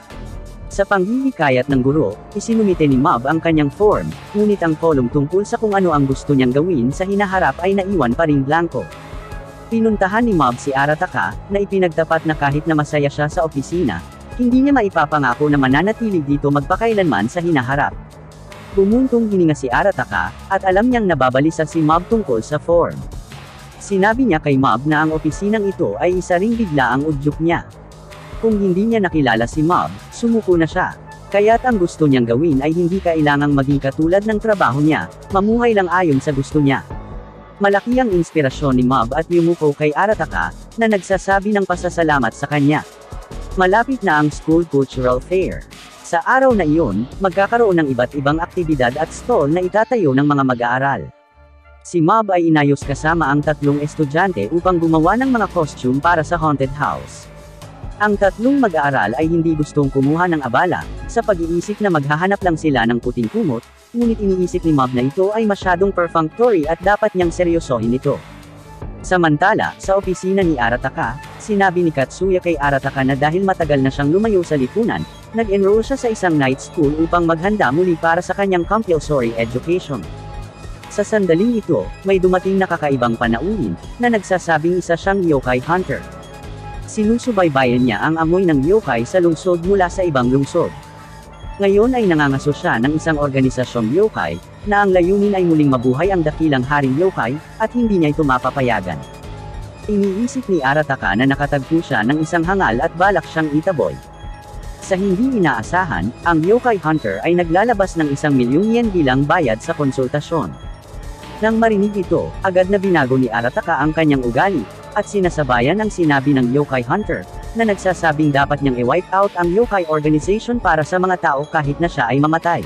Sa panghihikayat ng guro, isinumite ni Mob ang kanyang form, ngunit ang kolong tungkol sa kung ano ang gusto niyang gawin sa hinaharap ay naiwan pa ring blanko. Pinuntahan ni Mob si Arataka, na ipinagtapat na kahit na masaya siya sa opisina, hindi niya maipapangako na mananatili dito magpakailanman sa hinaharap. Bumuntong hininga si Arataka, at alam niyang nababalisa si Mob tungkol sa form. Sinabi niya kay Mob na ang opisinang ito ay isa ring bigla ang udyok niya. Kung hindi niya nakilala si Mob, sumuko na siya. Kaya't ang gusto niyang gawin ay hindi kailangang maging katulad ng trabaho niya, mamuhay lang ayon sa gusto niya. Malaki ang inspirasyon ni Mob at yumuko kay Arataka, na nagsasabi ng pasasalamat sa kanya. Malapit na ang school cultural fair. Sa araw na iyon, magkakaroon ng iba't ibang aktibidad at stall na itatayo ng mga mag-aaral. Si Mob ay inayos kasama ang tatlong estudyante upang gumawa ng mga costume para sa haunted house. Ang tatlong mag-aaral ay hindi gustong kumuha ng abala, sa pag-iisip na maghahanap lang sila ng puting kumot, ngunit iniisip ni Mob na ito ay masyadong perfunctory at dapat niyang seryosohin ito. Samantala, sa opisina ni Arataka, sinabi ni Katsuya kay Arataka na dahil matagal na siyang lumayo sa lipunan, nag-enroll siya sa isang night school upang maghanda muli para sa kanyang compulsory education. Sa sandaling ito, may dumating na kakaibang panauhin, na nagsasabing isa siyang yokai hunter. Sinusubaybayan niya ang amoy ng yokai sa lungsod mula sa ibang lungsod. Ngayon ay nangangaso siya ng isang organisasyong yokai, na ang layunin ay muling mabuhay ang dakilang haring yokai, at hindi niya ito mapapayagan. Iniisip ni Arataka na nakatagpo siya ng isang hangal at balak siyang itaboy. Sa hindi inaasahan, ang yokai hunter ay naglalabas ng 1,000,000 yen bilang bayad sa konsultasyon. Nang marinig ito, agad na binago ni Arataka ang kanyang ugali, at sinasabayan ang sinabi ng yokai hunter, na nagsasabing dapat niyang i-wipe out ang yokai organization para sa mga tao kahit na siya ay mamatay.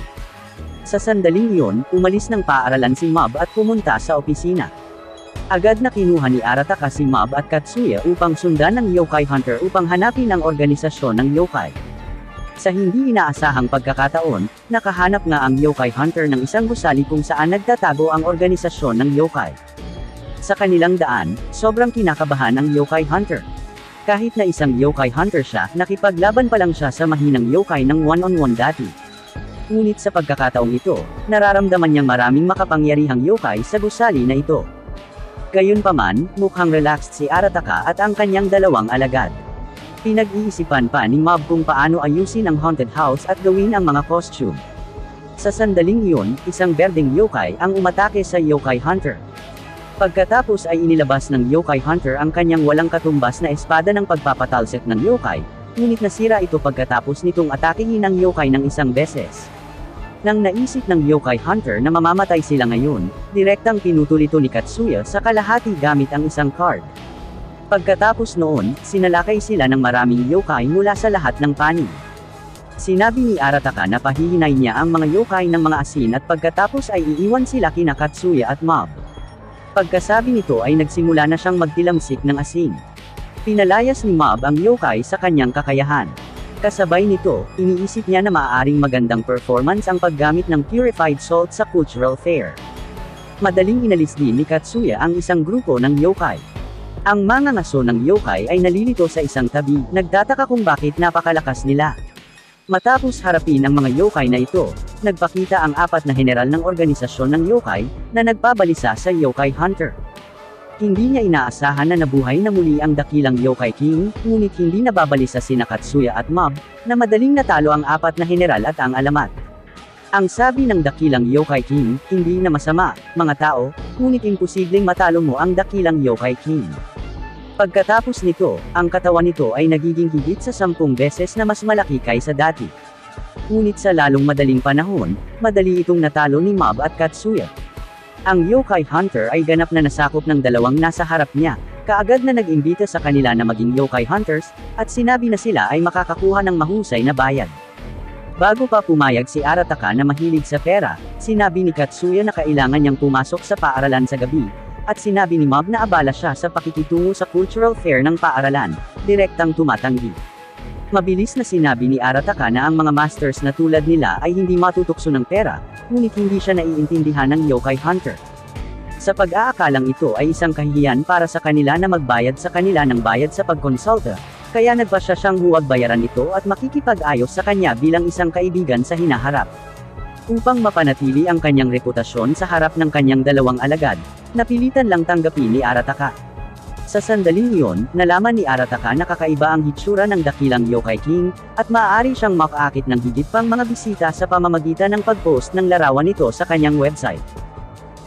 Sa sandaling iyon, umalis ng paaralan si Mob at pumunta sa opisina. Agad na kinuha ni Arataka si Mob at Katsuya upang sundan ng yokai hunter upang hanapin ang organisasyon ng yokai. Sa hindi inaasahang pagkakataon, nakahanap nga ang yokai hunter ng isang gusali kung saan nagtatago ang organisasyon ng yokai. Sa kanilang daan, sobrang kinakabahan ang yokai hunter. Kahit na isang yokai hunter siya, nakipaglaban pa lang siya sa mahinang yokai ng one-on-one dati. Ngunit sa pagkakataong ito, nararamdaman niyang maraming makapangyarihang yokai sa gusali na ito. Gayunpaman, mukhang relaxed si Arataka at ang kanyang dalawang alagad. Pinag-iisipan pa ni Mob kung paano ayusin ang haunted house at gawin ang mga costume. Sa sandaling iyon, isang berdeng yokai ang umatake sa yokai hunter. Pagkatapos ay inilabas ng yokai hunter ang kanyang walang katumbas na espada ng pagpapatalsik ng yokai, ngunit nasira ito pagkatapos nitong atakihin ang yokai ng isang beses. Nang naisip ng yokai hunter na mamamatay sila ngayon, direktang pinutol ito ni Katsuya sa kalahati gamit ang isang card. Pagkatapos noon, sinalakay sila ng maraming yokai mula sa lahat ng panig. Sinabi ni Arataka na pahihinay niya ang mga yokai ng mga asin at pagkatapos ay iiwan sila kina Katsuya at Mob. Pagkasabi nito ay nagsimula na siyang magtilamsik ng asin. Pinalayas ni Mob ang yokai sa kanyang kakayahan. Kasabay nito, iniisip niya na maaaring magandang performance ang paggamit ng purified salt sa cultural fair. Madaling inalis din ni Katsuya ang isang grupo ng yokai. Ang mga ngaso ng yokai ay nalilito sa isang tabi, nagtataka kung bakit napakalakas nila. Matapos harapin ang mga yokai na ito, nagpakita ang 4 na general ng organisasyon ng yokai, na nagpabalisa sa yokai hunter. Hindi niya inaasahan na nabuhay na muli ang dakilang yokai king, ngunit hindi nababalisa sina Katsuya at Mob, na madaling natalo ang 4 na general at ang alamat. Ang sabi ng dakilang yokai king, hindi na masama, mga tao, ngunit imposibleng matalo mo ang dakilang yokai king. Pagkatapos nito, ang katawan nito ay nagiging higit sa 10 beses na mas malaki kaysa dati. Ngunit sa lalong madaling panahon, madali itong natalo ni Mob at Katsuya. Ang yokai hunter ay ganap na nasakop ng dalawang nasa harap niya, kaagad na nag-imbita sa kanila na maging yokai hunters, at sinabi na sila ay makakakuha ng mahusay na bayad. Bago pa pumayag si Arataka na mahilig sa pera, sinabi ni Katsuya na kailangan niyang pumasok sa paaralan sa gabi, at sinabi ni Mob na abala siya sa pakikitungo sa cultural fair ng paaralan, direktang tumatanggi. Mabilis na sinabi ni Arataka na ang mga masters na tulad nila ay hindi matutukso ng pera, ngunit hindi siya naiintindihan ng yokai hunter. Sa pag-aakalang ito ay isang kahihiyan para sa kanila na magbayad sa kanila ng bayad sa pagkonsulta, kaya nagpasya siyang huwag bayaran ito at makikipag-ayos sa kanya bilang isang kaibigan sa hinaharap. Upang mapanatili ang kanyang reputasyon sa harap ng kanyang dalawang alagad, napilitan lang tanggapin ni Arataka. Sa sandaling iyon, nalaman ni Arataka na kakaiba ang hitsura ng dakilang yokai king, at maaari siyang makaakit ng higit pang mga bisita sa pamamagitan ng pag-post ng larawan nito sa kanyang website.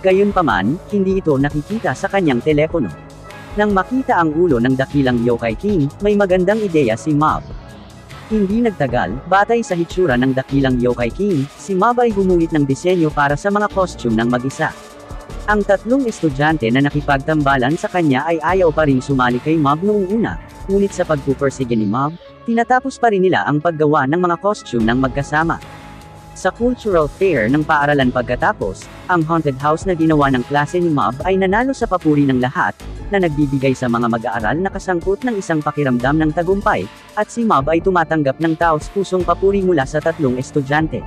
Gayunpaman, hindi ito nakikita sa kanyang telepono. Nang makita ang ulo ng dakilang yokai king, may magandang ideya si Mob. Hindi nagtagal, batay sa hitsura ng dakilang yokai king, si Mob ay gumuhit ng disenyo para sa mga costume ng mag-isa. Ang 3 estudyante na nakipagtambalan sa kanya ay ayaw pa rin sumali kay Mob noong una, ngunit sa pagpupursige ni Mob, tinatapos pa rin nila ang paggawa ng mga costume ng magkasama. Sa cultural fair ng paaralan pagkatapos, ang haunted house na ginawa ng klase ni Mob ay nanalo sa papuri ng lahat, na nagbibigay sa mga mag-aaral na kasangkot ng isang pakiramdam ng tagumpay, at si Mob ay tumatanggap ng taos-pusong papuri mula sa 3 estudyante.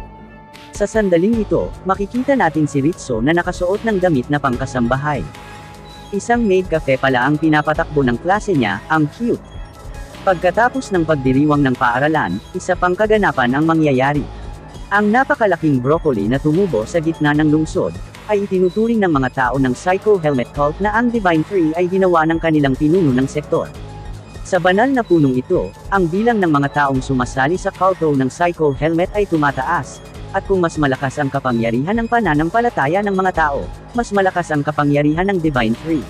Sa sandaling ito, makikita natin si Ritsu na nakasuot ng damit na pangkasambahay. Isang maid cafe pala ang pinapatakbo ng klase niya, ang cute. Pagkatapos ng pagdiriwang ng paaralan, isa pang kaganapan ang mangyayari. Ang napakalaking broccoli na tumubo sa gitna ng lungsod, ay itinuturing ng mga tao ng Psycho Helmet Cult na ang Divine Tree ay ginawa ng kanilang pinuno ng sektor. Sa banal na punong ito, ang bilang ng mga taong sumasali sa kulto ng Psycho Helmet ay tumataas, at kung mas malakas ang kapangyarihan ng pananampalataya ng mga tao, mas malakas ang kapangyarihan ng Divine Tree.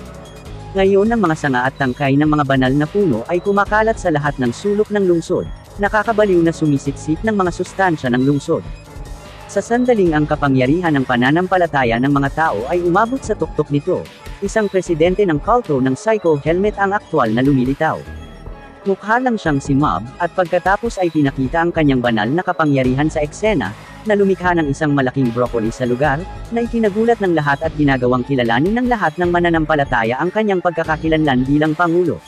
Ngayon ang mga sanga at tangkay ng mga banal na puno ay kumakalat sa lahat ng sulok ng lungsod, nakakabaliw na sumisiksik ng mga sustansya ng lungsod. Sa sandaling ang kapangyarihan ng pananampalataya ng mga tao ay umabot sa tuktok nito, isang presidente ng kulto ng Psycho Helmet ang aktwal na lumilitaw. Mukha lang siyang si Mob, at pagkatapos ay pinakita ang kanyang banal na kapangyarihan sa eksena, na lumikha ng isang malaking broccoli sa lugar, na ikinagulat ng lahat at ginagawang kilalanin ng lahat ng mananampalataya ang kanyang pagkakakilanlan bilang Pangulo.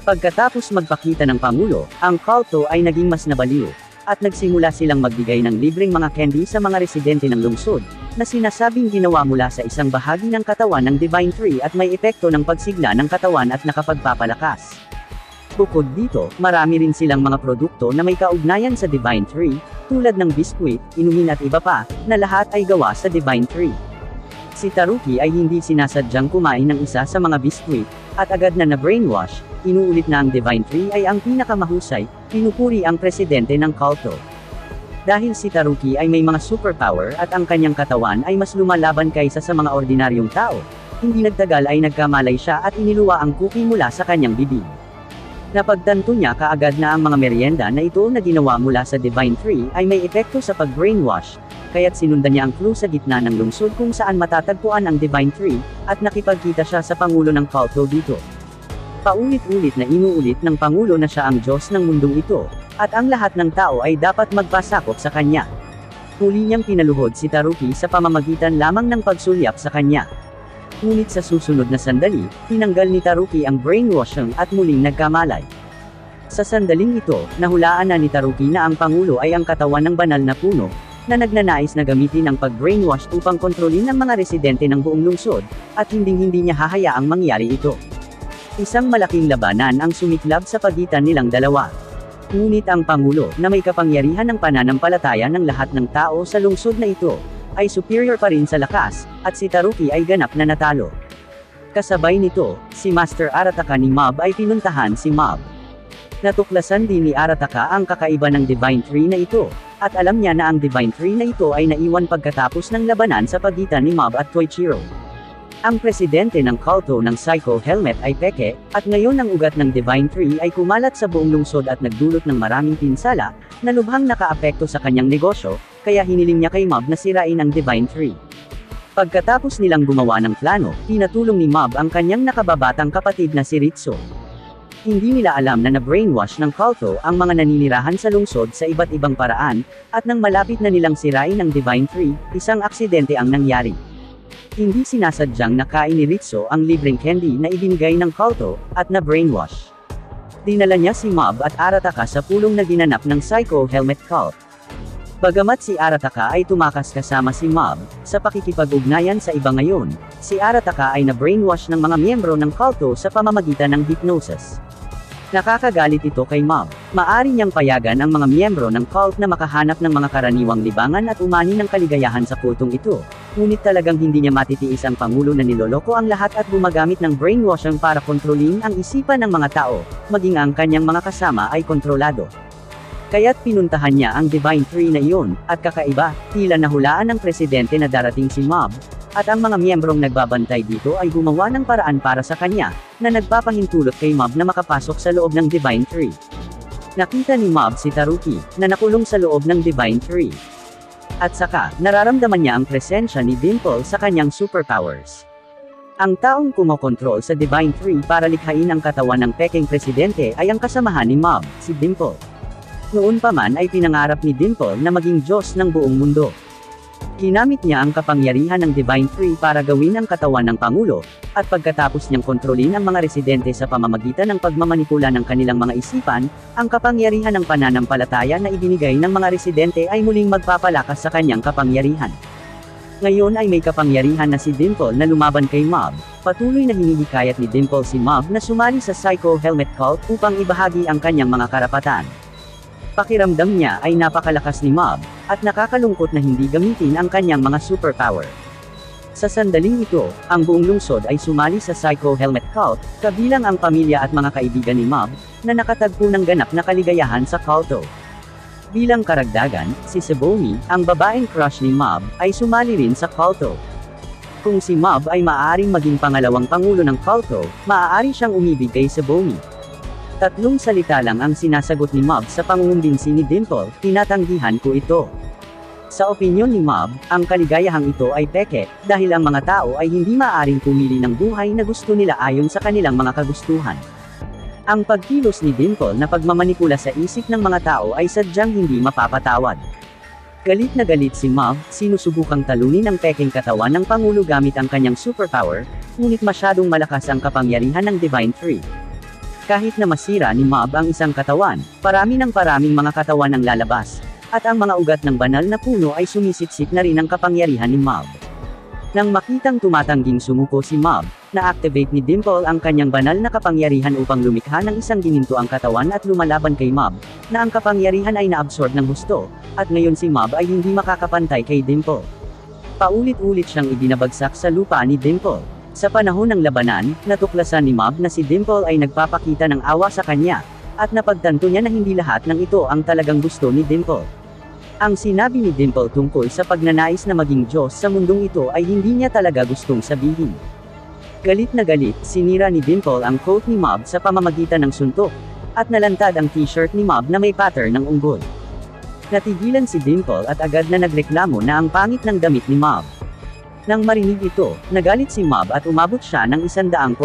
Pagkatapos magpakita ng Pangulo, ang kulto ay naging mas nabaliw, at nagsimula silang magbigay ng libreng mga candy sa mga residente ng lungsod, na sinasabing ginawa mula sa isang bahagi ng katawan ng Divine Tree at may epekto ng pagsigla ng katawan at nakapagpapalakas. Bukod dito, marami rin silang mga produkto na may kaugnayan sa Divine Tree, tulad ng biskwit, inumin at iba pa, na lahat ay gawa sa Divine Tree. Si Taruki ay hindi sinasadyang kumain ng isa sa mga biskwit, at agad na na-brainwash, inuulit na ang Divine Tree ay ang pinakamahusay, pinupuri ang presidente ng kulto. Dahil si Taruki ay may mga superpower at ang kanyang katawan ay mas lumalaban kaysa sa mga ordinaryong tao, hindi nagtagal ay nagkamalay siya at iniluwa ang cookie mula sa kanyang bibig. Napagtanto niya kaagad na ang mga merienda na ito na ginawa mula sa Divine Tree ay may epekto sa pag-brainwash, kaya't sinundan niya ang clue sa gitna ng lungsod kung saan matatagpuan ang Divine Tree, at nakipagkita siya sa Pangulo ng kulto dito. Paulit-ulit na inuulit ng Pangulo na siya ang Diyos ng mundong ito, at ang lahat ng tao ay dapat magpasakop sa kanya. Muli niyang pinaluhod si Taruki sa pamamagitan lamang ng pagsulyap sa kanya. Ngunit sa susunod na sandali, tinanggal ni Taruki ang brainwashing at muling nagkamalay. Sa sandaling ito, nahulaan na ni Taruki na ang Pangulo ay ang katawan ng banal na puno, na nagnanais na gamitin ang pag-brainwash upang kontrolin ang mga residente ng buong lungsod, at hinding-hindi niya hahayaang mangyari ito. Isang malaking labanan ang sumiklab sa pagitan nilang dalawa. Ngunit ang Pangulo, na may kapangyarihan ng pananampalataya ng lahat ng tao sa lungsod na ito, ay superior pa rin sa lakas, at si Taruki ay ganap na natalo. Kasabay nito, si Master Arataka ni Mob ay pinuntahan si Mob. Natuklasan din ni Arataka ang kakaiba ng Divine Tree na ito, at alam niya na ang Divine Tree na ito ay naiwan pagkatapos ng labanan sa pagitan ni Mob at Toichiro. Ang presidente ng kulto ng Psycho Helmet ay peke, at ngayon ang ugat ng Divine Tree ay kumalat sa buong lungsod at nagdulot ng maraming pinsala, na lubhang nakaapekto sa kanyang negosyo, kaya hiniling niya kay Mob na sirain ang Divine Tree. Pagkatapos nilang gumawa ng plano, pinatulong ni Mob ang kanyang nakababatang kapatid na si Ritsu. Hindi nila alam na na-brainwash ng kulto ang mga naninirahan sa lungsod sa iba't ibang paraan, at nang malapit na nilang sirain ang Divine Tree, isang aksidente ang nangyari. Hindi sinasadyang nakain ni Ritsu ang libreng candy na ibinigay ng kulto, at na-brainwash. Dinala niya si Mob at Arataka sa pulong na ginanap ng Psycho Helmet Cult. Bagamat si Arataka ay tumakas kasama si Mob, sa pakikipag-ugnayan sa iba ngayon, si Arataka ay na-brainwash ng mga miyembro ng kulto sa pamamagitan ng hypnosis. Nakakagalit ito kay Mob. Maari niyang payagan ang mga miyembro ng cult na makahanap ng mga karaniwang libangan at umani ng kaligayahan sa kultong ito. Ngunit talagang hindi niya matitiis ang Pangulo na niloloko ang lahat at gumagamit ng brainwashing para kontrolin ang isipan ng mga tao, maging ang kanyang mga kasama ay kontrolado. Kaya't pinuntahan niya ang Divine Tree na iyon, at kakaiba, tila nahulaan ng presidente na darating si Mob, at ang mga miyembrong nagbabantay dito ay gumawa ng paraan para sa kanya, na nagpapahintulot kay Mob na makapasok sa loob ng Divine Tree. Nakita ni Mob si Taruki, na nakulong sa loob ng Divine Tree. At saka, nararamdaman niya ang presensya ni Dimple sa kanyang superpowers. Ang taong kumokontrol sa Divine Tree para likhain ang katawan ng peking presidente ay ang kasamahan ni Mob, si Dimple. Noon pa man ay pinangarap ni Dimple na maging Diyos ng buong mundo. Ginamit niya ang kapangyarihan ng Divine Tree para gawin ang katawan ng Pangulo, at pagkatapos niyang kontrolin ang mga residente sa pamamagitan ng pagmamanipula ng kanilang mga isipan, ang kapangyarihan ng pananampalataya na ibinigay ng mga residente ay muling magpapalakas sa kanyang kapangyarihan. Ngayon ay may kapangyarihan na si Dimple na lumaban kay Mob. Patuloy na hinihikayat ni Dimple si Mob na sumali sa Psycho Helmet Cult upang ibahagi ang kanyang mga karapatan. Pakiramdam niya ay napakalakas ni Mob, at nakakalungkot na hindi gamitin ang kanyang mga superpower. Sa sandaling ito, ang buong lungsod ay sumali sa Psycho Helmet Cult, kabilang ang pamilya at mga kaibigan ni Mob, na nakatagpo ng ganap na kaligayahan sa kulto. Bilang karagdagan, si Sebomi, ang babaeng crush ni Mob, ay sumali rin sa kulto. Kung si Mob ay maaaring maging pangalawang pangulo ng kulto, maaari siyang umibig kay Sebomi. Tatlong salita lang ang sinasagot ni Mob sa pangungumbinsi ni Dimple, tinatanggihan ko ito. Sa opinyon ni Mob, ang kaligayahang ito ay peke, dahil ang mga tao ay hindi maaaring pumili ng buhay na gusto nila ayon sa kanilang mga kagustuhan. Ang pagkilos ni Dimple na pagmamanipula sa isip ng mga tao ay sadyang hindi mapapatawad. Galit na galit si Mob, sinusubukang talunin ang pekeng katawan ng Pangulo gamit ang kanyang superpower, ngunit masyadong malakas ang kapangyarihan ng Divine Tree. Kahit na masira ni Mob ang isang katawan, paraming mga katawan ang lalabas, at ang mga ugat ng banal na puno ay sumisipsip na rin ang kapangyarihan ni Mob. Nang makitang tumatangging sumuko si Mob, na-activate ni Dimple ang kanyang banal na kapangyarihan upang lumikha ng isang ginintuang katawan at lumalaban kay Mob, na ang kapangyarihan ay naabsorb ng husto, at ngayon si Mob ay hindi makakapantay kay Dimple. Paulit-ulit siyang ibinabagsak sa lupa ni Dimple. Sa panahon ng labanan, natuklasan ni Mob na si Dimple ay nagpapakita ng awa sa kanya, at napagtanto niya na hindi lahat ng ito ang talagang gusto ni Dimple. Ang sinabi ni Dimple tungkol sa pagnanais na maging Diyos sa mundong ito ay hindi niya talaga gustong sabihin. Galit na galit, sinira ni Dimple ang coat ni Mob sa pamamagitan ng suntok, at nalantad ang t-shirt ni Mob na may pattern ng unggoy. Natigilan si Dimple at agad na nagreklamo na ang pangit ng damit ni Mob. Nang marinig ito, nagalit si Mob at umabot siya ng 100%.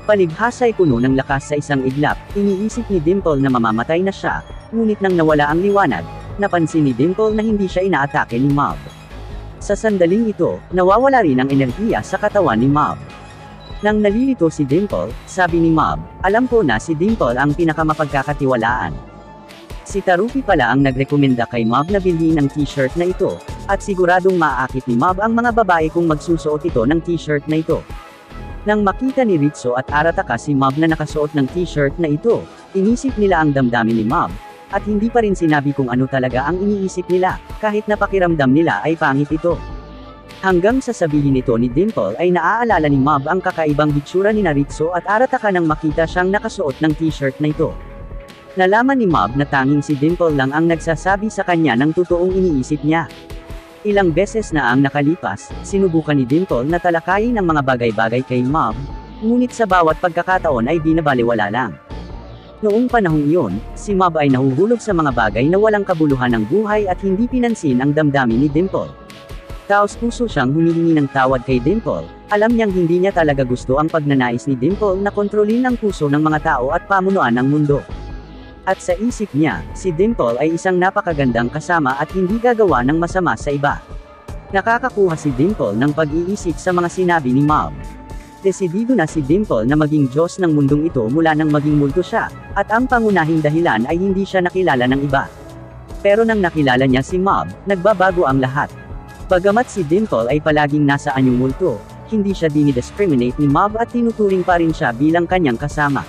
Palibhasa'y puno ng lakas sa isang iglap, iniisip ni Dimple na mamamatay na siya, ngunit nang nawala ang liwanag, napansin ni Dimple na hindi siya inaatake ni Mob. Sa sandaling ito, nawawala rin ang enerhiya sa katawan ni Mob. Nang nalilito si Dimple, sabi ni Mob, alam ko na si Dimple ang pinakamapagkakatiwalaan. Si Taruki pala ang nagrekomenda kay Mob na bilhin ang t-shirt na ito, at siguradong maaakit ni Mob ang mga babae kung magsusuot ito ng t-shirt na ito. Nang makita ni Ritsu at Arataka si Mob na nakasuot ng t-shirt na ito, inisip nila ang damdamin ni Mob, at hindi pa rin sinabi kung ano talaga ang iniisip nila, kahit napakiramdam nila ay pangit ito. Hanggang sa sabihin ito ni Dimple ay naaalala ni Mob ang kakaibang hitsura ni Ritsu at Arataka nang makita siyang nakasuot ng t-shirt na ito. Nalaman ni Mob na tanging si Dimple lang ang nagsasabi sa kanya ng totoong iniisip niya. Ilang beses na ang nakalipas, sinubukan ni Dimple na talakayin ang mga bagay-bagay kay Mob, ngunit sa bawat pagkakataon ay binabaliwala lang. Noong panahong iyon, si Mob ay nahuhulog sa mga bagay na walang kabuluhan ng buhay at hindi pinansin ang damdamin ni Dimple. Taos-puso siyang humihingi ng tawad kay Dimple, alam niyang hindi niya talaga gusto ang pagnanais ni Dimple na kontrolin ang puso ng mga tao at pamunuan ang mundo. At sa isip niya, si Dimple ay isang napakagandang kasama at hindi gagawa ng masama sa iba. Nakakakuha si Dimple ng pag-iisip sa mga sinabi ni Mob. Desidido na si Dimple na maging Diyos ng mundong ito mula nang maging multo siya, at ang pangunahing dahilan ay hindi siya nakilala ng iba. Pero nang nakilala niya si Mob, nagbabago ang lahat. Bagamat si Dimple ay palaging nasa anyong multo, hindi siya dinidiscriminate ni Mob at tinuturing pa rin siya bilang kanyang kasama.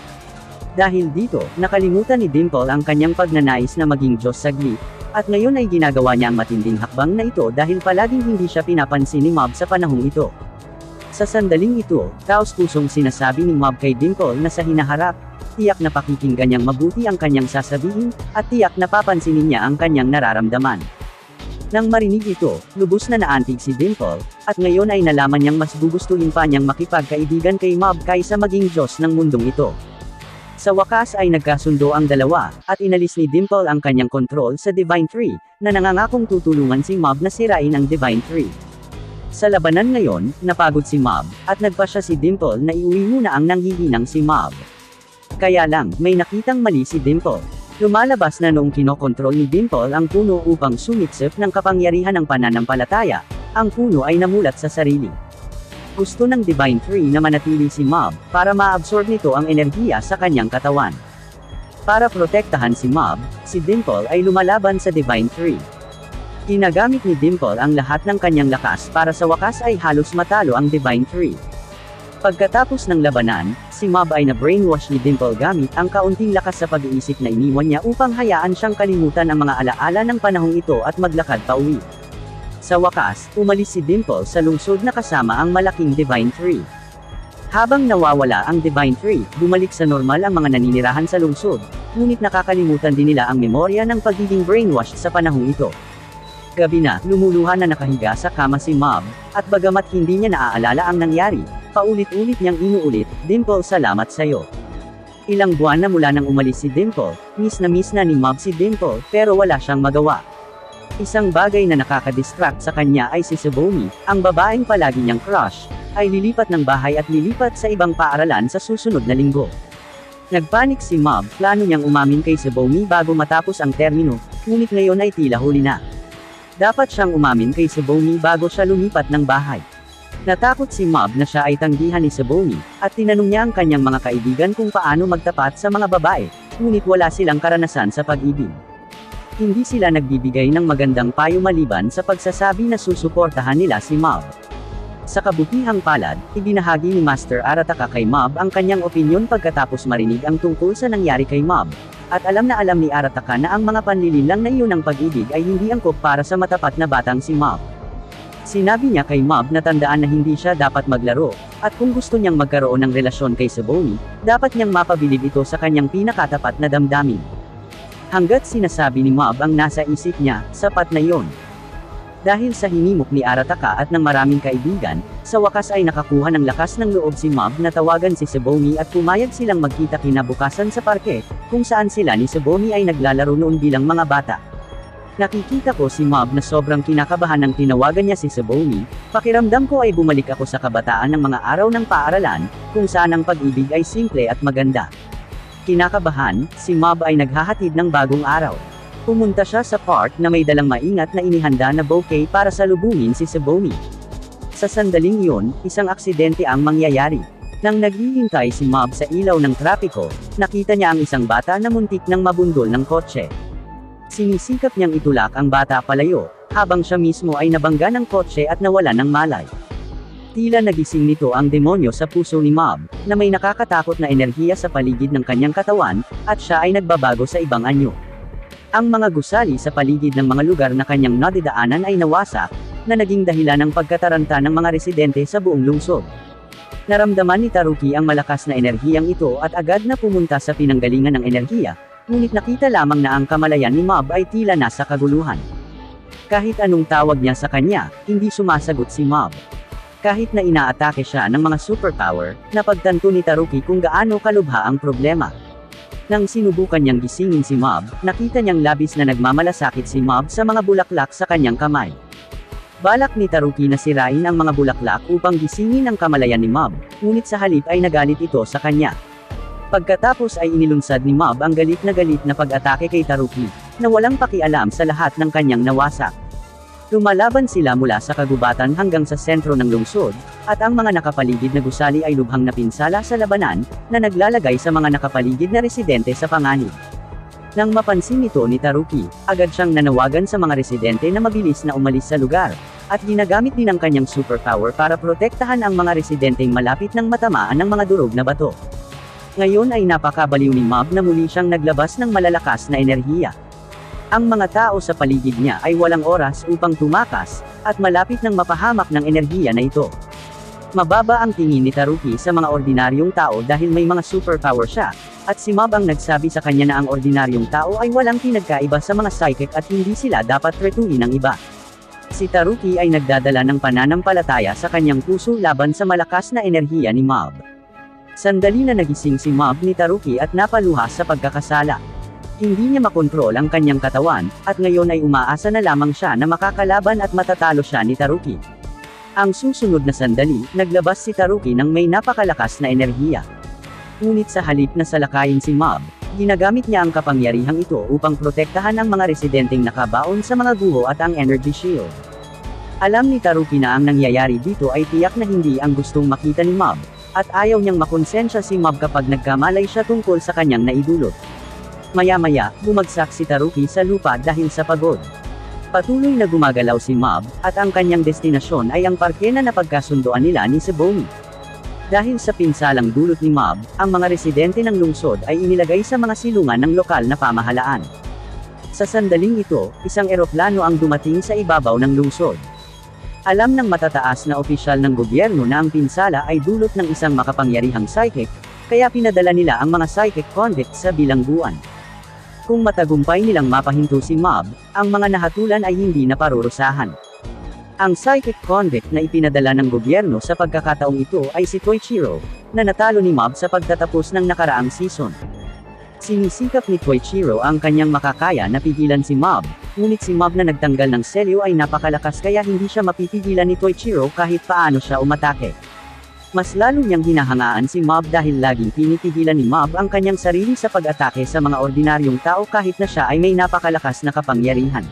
Dahil dito, nakalimutan ni Dimple ang kanyang pagnanais na maging Diyos saglit, at ngayon ay ginagawa niya ang matinding hakbang na ito dahil palaging hindi siya pinapansin ni Mob sa panahong ito. Sa sandaling ito, taos-pusong sinasabi ni Mob kay Dimple na sa hinaharap, tiyak na pakikinggan niyang mabuti ang kanyang sasabihin, at tiyak na papansinin niya ang kanyang nararamdaman. Nang marinig ito, lubos na naantig si Dimple, at ngayon ay nalaman niyang mas gugustuhin pa niyang makipagkaibigan kay Mob kaysa maging Diyos ng mundong ito. Sa wakas ay nagkasundo ang dalawa, at inalis ni Dimple ang kanyang kontrol sa Divine Tree, na nangangakong tutulungan si Mob na sirain ang Divine Tree. Sa labanan ngayon, napagod si Mob, at nagpasya si Dimple na iuwi muna ang nanghihinang si Mob. Kaya lang, may nakitang mali si Dimple. Lumalabas na noong kinokontrol ni Dimple ang puno upang sumitsip ng kapangyarihan ng pananampalataya, ang puno ay namulat sa sarili. Gusto ng Divine Tree na manatili si Mob, para maabsorb nito ang enerhiya sa kanyang katawan. Para protektahan si Mob, si Dimple ay lumalaban sa Divine Tree. Ginagamit ni Dimple ang lahat ng kanyang lakas para sa wakas ay halos matalo ang Divine Tree. Pagkatapos ng labanan, si Mob ay na-brainwash ni Dimple gamit ang kaunting lakas sa pag-iisip na iniwan niya upang hayaan siyang kalimutan ang mga alaala ng panahong ito at maglakad pa uwi. Sa wakas, umalis si Dimple sa lungsod na kasama ang malaking Divine Tree. Habang nawawala ang Divine Tree, bumalik sa normal ang mga naninirahan sa lungsod, ngunit nakakalimutan din nila ang memorya ng pagiging brainwashed sa panahong ito. Gabi na, lumuluha na nakahiga sa kama si Mob, at bagamat hindi niya naaalala ang nangyari, paulit-ulit niyang inuulit, Dimple, salamat sa'yo. Ilang buwan na mula nang umalis si Dimple, miss na ni Mob si Dimple, pero wala siyang magawa. Isang bagay na nakaka-distract sa kanya ay si Sebomi, ang babaeng palagi niyang crush, ay lilipat ng bahay at lilipat sa ibang paaralan sa susunod na linggo. Nagpanik si Mob, plano niyang umamin kay Sebomi bago matapos ang termino, ngunit ngayon ay tila huli na. Dapat siyang umamin kay Sebomi bago siya lumipat ng bahay. Natakot si Mob na siya ay tanggihan ni Sebomi, at tinanong niya ang kanyang mga kaibigan kung paano magtapat sa mga babae, ngunit wala silang karanasan sa pag-ibig. Hindi sila nagbibigay ng magandang payo maliban sa pagsasabi na susuportahan nila si Mob. Sa kabutihang palad, ibinahagi ni Master Arataka kay Mob ang kanyang opinyon pagkatapos marinig ang tungkol sa nangyari kay Mob, at alam na alam ni Arataka na ang mga panlilinlang na iyon ng pag-ibig ay hindi angkop para sa matapat na batang si Mob. Sinabi niya kay Mob na tandaan na hindi siya dapat maglaro, at kung gusto niyang magkaroon ng relasyon kay Sebomi, dapat niyang mapabilib ito sa kanyang pinakatapat na damdamin. Hanggat sinasabi ni Mob ang nasa isip niya, sapat na yon. Dahil sa hinimok ni Arataka at ng maraming kaibigan, sa wakas ay nakakuha ng lakas ng loob si Mob na tawagan si Sebomi at pumayag silang magkita kinabukasan sa parke, kung saan sila ni Sebomi ay naglalaro noon bilang mga bata. Nakikita ko si Mob na sobrang kinakabahan nang tinawagan niya si Sebomi, pakiramdam ko ay bumalik ako sa kabataan ng mga araw ng paaralan, kung saan ang pag-ibig ay simple at maganda. Kinakabahan, si Mob ay naghahatid ng bagong araw. Pumunta siya sa park na may dalang maingat na inihanda na bouquet para salubungin si Sebomi. Sa sandaling iyon, isang aksidente ang mangyayari. Nang naghihintay si Mob sa ilaw ng trapiko, nakita niya ang isang bata na muntik nang mabundol ng kotse. Sinisikap niyang itulak ang bata palayo, habang siya mismo ay nabangga ng kotse at nawala ng malay. Tila nagising nito ang demonyo sa puso ni Mob, na may nakakatakot na enerhiya sa paligid ng kanyang katawan, at siya ay nagbabago sa ibang anyo. Ang mga gusali sa paligid ng mga lugar na kanyang nadidaanan ay nawasak, na naging dahilan ng pagkataranta ng mga residente sa buong lungsod. Naramdaman ni Taruki ang malakas na enerhiyang ito at agad na pumunta sa pinanggalingan ng enerhiya, ngunit nakita lamang na ang kamalayan ni Mob ay tila nasa kaguluhan. Kahit anong tawag niya sa kanya, hindi sumasagot si Mob. Kahit na inaatake siya ng mga superpower, napagtanto ni Taruki kung gaano kalubha ang problema. Nang sinubukan niyang gisingin si Mob, nakita niyang labis na nagmamalasakit si Mob sa mga bulaklak sa kanyang kamay. Balak ni Taruki na sirain ang mga bulaklak upang gisingin ang kamalayan ni Mob, ngunit sa halip ay nagalit ito sa kanya. Pagkatapos ay inilunsad ni Mob ang galit na pag-atake kay Taruki, na walang pakialam sa lahat ng kanyang nawasak. Lumalaban sila mula sa kagubatan hanggang sa sentro ng lungsod, at ang mga nakapaligid na gusali ay lubhang napinsala sa labanan, na naglalagay sa mga nakapaligid na residente sa panganib. Nang mapansin ito ni Taruki, agad siyang nanawagan sa mga residente na mabilis na umalis sa lugar, at ginagamit din ang kanyang superpower para protektahan ang mga residenteng malapit ng matamaan ng mga durog na bato. Ngayon ay napakabaliw ni Mob na muli siyang naglabas ng malalakas na enerhiya. Ang mga tao sa paligid niya ay walang oras upang tumakas, at malapit ng mapahamak ng enerhiya na ito. Mababa ang tingin ni Taruki sa mga ordinaryong tao dahil may mga superpower siya, at si Mob ang nagsabi sa kanya na ang ordinaryong tao ay walang pinagkaiba sa mga psychic at hindi sila dapat tretuhin ng iba. Si Taruki ay nagdadala ng pananampalataya sa kanyang puso laban sa malakas na enerhiya ni Mob. Sandali na nagising si Mob ni Taruki at napaluha sa pagkakasala. Hindi niya makontrol ang kanyang katawan, at ngayon ay umaasa na lamang siya na makakalaban at matatalo siya ni Taruki. Ang susunod na sandali, naglabas si Taruki ng may napakalakas na enerhiya. Ngunit sa halip na salakayin si Mob, ginagamit niya ang kapangyarihang ito upang protektahan ang mga residenteng nakabaon sa mga guho at ang energy shield. Alam ni Taruki na ang nangyayari dito ay tiyak na hindi ang gustong makita ni Mob, at ayaw niyang makonsensya si Mob kapag nagkamalay siya tungkol sa kanyang naidulot. Maya-maya, bumagsak si Taruki sa lupa dahil sa pagod. Patuloy na gumagalaw si Mob, at ang kanyang destinasyon ay ang parke na napagkasundoan nila ni Sebomi. Dahil sa pinsalang dulot ni Mob, ang mga residente ng lungsod ay inilagay sa mga silungan ng lokal na pamahalaan. Sa sandaling ito, isang eroplano ang dumating sa ibabaw ng lungsod. Alam ng matataas na opisyal ng gobyerno na ang pinsala ay dulot ng isang makapangyarihang psychic, kaya pinadala nila ang mga psychic convicts sa bilangguan. Kung matagumpay nilang mapahinto si Mob, ang mga nahatulan ay hindi na parurusahan. Ang psychic convict na ipinadala ng gobyerno sa pagkakataong ito ay si Toichiro, na natalo ni Mob sa pagtatapos ng nakaraang season. Sinisikap ni Toichiro ang kanyang makakaya na pigilan si Mob, ngunit si Mob na nagtanggal ng selyo ay napakalakas kaya hindi siya mapipigilan ni Toichiro kahit paano siya umatake. Mas lalo niyang hinahangaan si Mob dahil laging pinipigilan ni Mob ang kanyang sarili sa pag-atake sa mga ordinaryong tao kahit na siya ay may napakalakas na kapangyarihan.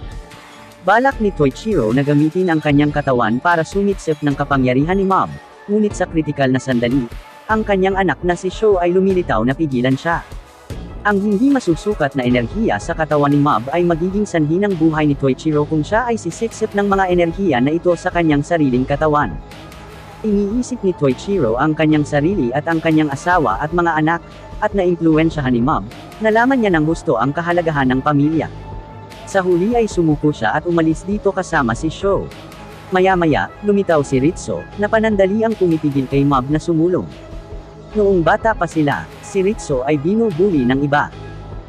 Balak ni Toichiro na gamitin ang kanyang katawan para sumitsip ng kapangyarihan ni Mob, ngunit sa kritikal na sandali, ang kanyang anak na si Sho ay lumilitaw na pigilan siya. Ang hindi masusukat na enerhiya sa katawan ni Mob ay magiging sanhi ng buhay ni Toichiro kung siya ay sisipsip ng mga enerhiya na ito sa kanyang sariling katawan. Iniisip ni Toichiro ang kanyang sarili at ang kanyang asawa at mga anak, at naimpluwensyahan ni Mob, nalaman niya ng gusto ang kahalagahan ng pamilya. Sa huli ay sumuko siya at umalis dito kasama si Sho. Maya-maya, lumitaw si Ritsu, na panandaliang pumipigil kay Mob na sumulong. Noong bata pa sila, si Ritsu ay binubuli ng iba.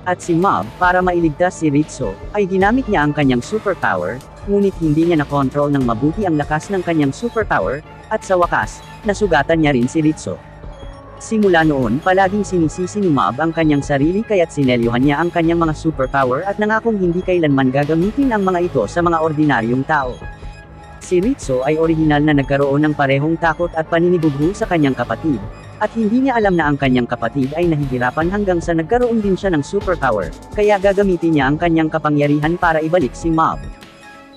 At si Mob, para mailigtas si Ritsu, ay ginamit niya ang kanyang superpower, ngunit hindi niya nakontrol ng mabuti ang lakas ng kanyang superpower, at sa wakas, nasugatan niya rin si Ritsu. Simula noon, palaging sinisisi ni Mob ang kanyang sarili kaya't sinelyohan niya ang kanyang mga superpower at nangakong hindi kailanman gagamitin ang mga ito sa mga ordinaryong tao. Si Ritsu ay orihinal na nagkaroon ng parehong takot at paninibugho sa kanyang kapatid, at hindi niya alam na ang kanyang kapatid ay nahihirapan hanggang sa nagkaroon din siya ng superpower, kaya gagamitin niya ang kanyang kapangyarihan para ibalik si Mob.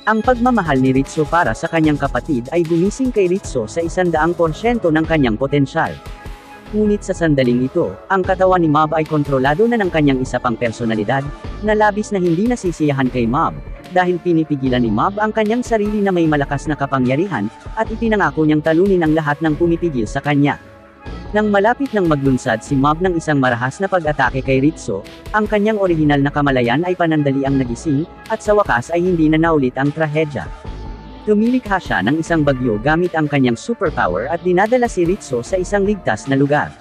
Ang pagmamahal ni Ritsu para sa kanyang kapatid ay gumising kay Ritsu sa 100% ng kanyang potensyal. Ngunit sa sandaling ito, ang katawan ni Mob ay kontrolado na ng kanyang isa pang personalidad, na labis na hindi nasisiyahan kay Mob, dahil pinipigilan ni Mob ang kanyang sarili na may malakas na kapangyarihan, at ipinangako niyang talunin ang lahat ng pumipigil sa kanya. Nang malapit nang maglunsad si Mob ng isang marahas na pag-atake kay Ritsu, ang kanyang orihinal na kamalayan ay panandaliang nagising, at sa wakas ay hindi na naulit ang trahedya. Lumilikha siya ng isang bagyo gamit ang kanyang superpower at dinadala si Ritsu sa isang ligtas na lugar.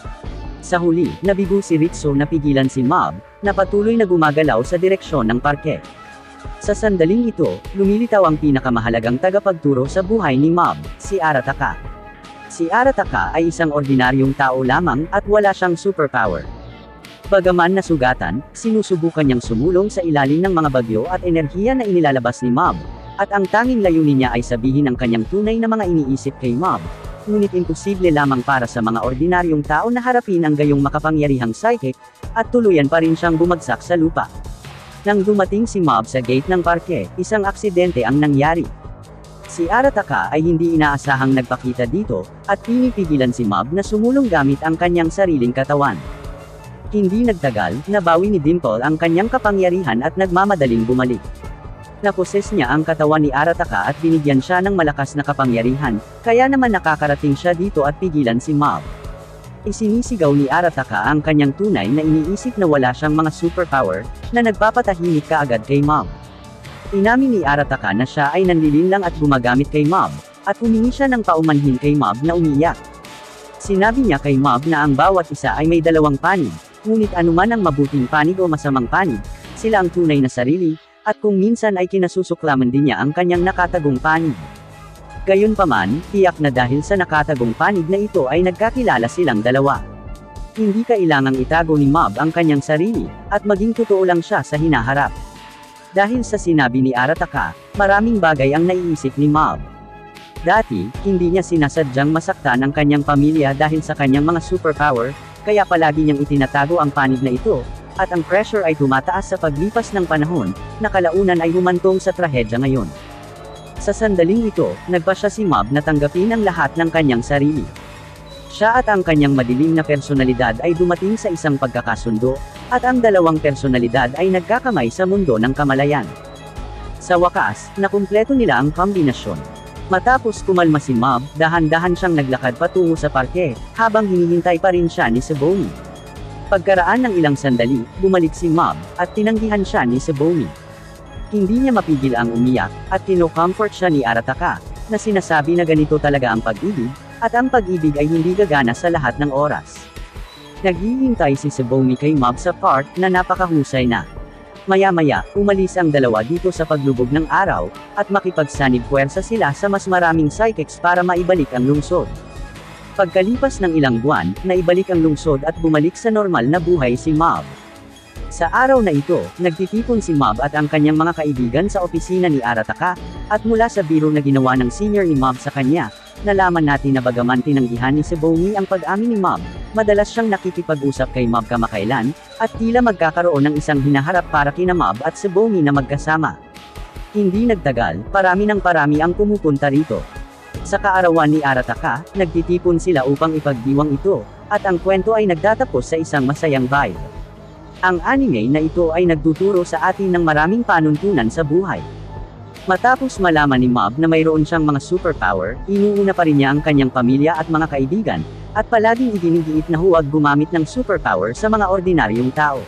Sa huli, nabigo si Ritsu na pigilan si Mob, na patuloy na gumagalaw sa direksyon ng parke. Sa sandaling ito, lumilitaw ang pinakamahalagang tagapagturo sa buhay ni Mob, si Arataka. Si Arataka ay isang ordinaryong tao lamang at wala siyang superpower. Bagaman nasugatan, sinusubukan niyang sumulong sa ilalim ng mga bagyo at enerhiya na inilalabas ni Mob. At ang tanging layunin niya ay sabihin ang kanyang tunay na mga iniisip kay Mob. Ngunit imposible lamang para sa mga ordinaryong tao na harapin ang gayong makapangyarihang psychic, at tuluyan pa rin siyang bumagsak sa lupa. Nang dumating si Mob sa gate ng parke, isang aksidente ang nangyari. Si Arataka ay hindi inaasahang nagpakita dito, at pinipigilan si Mob na sumulong gamit ang kanyang sariling katawan. Hindi nagtagal, nabawi ni Dimple ang kanyang kapangyarihan at nagmamadaling bumalik. Naposes niya ang katawan ni Arataka at binigyan siya ng malakas na kapangyarihan, kaya naman nakakarating siya dito at pigilan si Mob. Isinisigaw ni Arataka ang kanyang tunay na iniisip na wala siyang mga superpower, na nagpapatahimik kaagad kay Mob. Inamin ni Arataka na siya ay nanlilinlang at gumagamit kay Mob, at humingi siya ng paumanhin kay Mob na umiyak. Sinabi niya kay Mob na ang bawat isa ay may dalawang panig, ngunit anuman ang mabuting panig o masamang panig, sila ang tunay na sarili, at kung minsan ay kinasusuklaman din niya ang kanyang nakatagong panig. Gayunpaman, tiyak na dahil sa nakatagong panig na ito ay nagkakilala silang dalawa. Hindi kailangang itago ni Mob ang kanyang sarili, at maging totoo lang siya sa hinaharap. Dahil sa sinabi ni Arataka, maraming bagay ang naiisip ni Mob. Dati, hindi niya sinasadyang masaktan ang kanyang pamilya dahil sa kanyang mga superpower, kaya palagi niyang itinatago ang panig na ito, at ang pressure ay tumataas sa paglipas ng panahon, na kalaunan ay humantong sa trahedya ngayon. Sa sandaling ito, nagpasya si Mob na tanggapin ang lahat ng kanyang sarili. Siya at ang kanyang madilim na personalidad ay dumating sa isang pagkakasundo, at ang dalawang personalidad ay nagkakamay sa mundo ng kamalayan. Sa wakas, nakumpleto nila ang kombinasyon. Matapos kumalma si Mob, dahan-dahan siyang naglakad patungo sa parke, habang hinihintay pa rin siya ni Sabomi. Pagkaraan ng ilang sandali, bumalik si Mob, at tinanggihan siya ni Sabomi. Hindi niya mapigil ang umiyak, at kino-comfort siya ni Arataka, na sinasabi na ganito talaga ang pag-ibig, at ang pag-ibig ay hindi gagana sa lahat ng oras. Naghihintay si Sabomi kay Mob sa park na napakahusay na. Maya-maya, umalis ang dalawa dito sa paglubog ng araw, at makipagsanib puwersa sila sa mas maraming psychics para maibalik ang lungsod. Pagkalipas ng ilang buwan, naibalik ang lungsod at bumalik sa normal na buhay si Mob. Sa araw na ito, nagtitipon si Mob at ang kanyang mga kaibigan sa opisina ni Arataka, at mula sa biro na ginawa ng senior ni Mob sa kanya, nalaman natin na bagaman tinanggihan ni Sebomi ang pag-amin ni Mob, madalas siyang nakikipag-usap kay Mob kamakailan, at tila magkakaroon ng isang hinaharap para kina Mob at Sebomi na magkasama. Hindi nagtagal, parami ang pumupunta rito. Sa kaarawan ni Arataka, nagtitipon sila upang ipagdiwang ito, at ang kwento ay nagtatapos sa isang masayang vibe. Ang anime na ito ay nagtuturo sa atin ng maraming panuntunan sa buhay. Matapos malaman ni Mob na mayroon siyang mga superpower, inuuna pa rin niya ang kanyang pamilya at mga kaibigan, at palaging iginigiit na huwag gumamit ng superpower sa mga ordinaryong tao.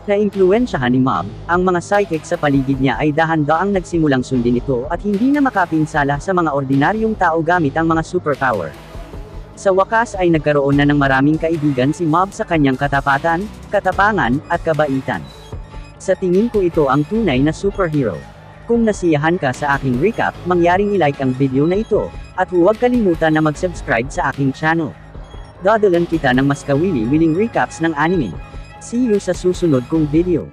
Na-impluwensyahan ni Mob, ang mga psychic sa paligid niya ay dahan-daang nagsimulang sundin ito at hindi na makapinsala sa mga ordinaryong tao gamit ang mga superpower. Sa wakas ay nagkaroon na ng maraming kaibigan si Mob sa kanyang katapatan, katapangan, at kabaitan. Sa tingin ko ito ang tunay na superhero. Kung nasiyahan ka sa aking recap, mangyaring i-like ang video na ito, at huwag kalimutan na mag-subscribe sa aking channel. Dadalan kita ng mas kawili-wiling recaps ng anime. See you sa susunod kong video.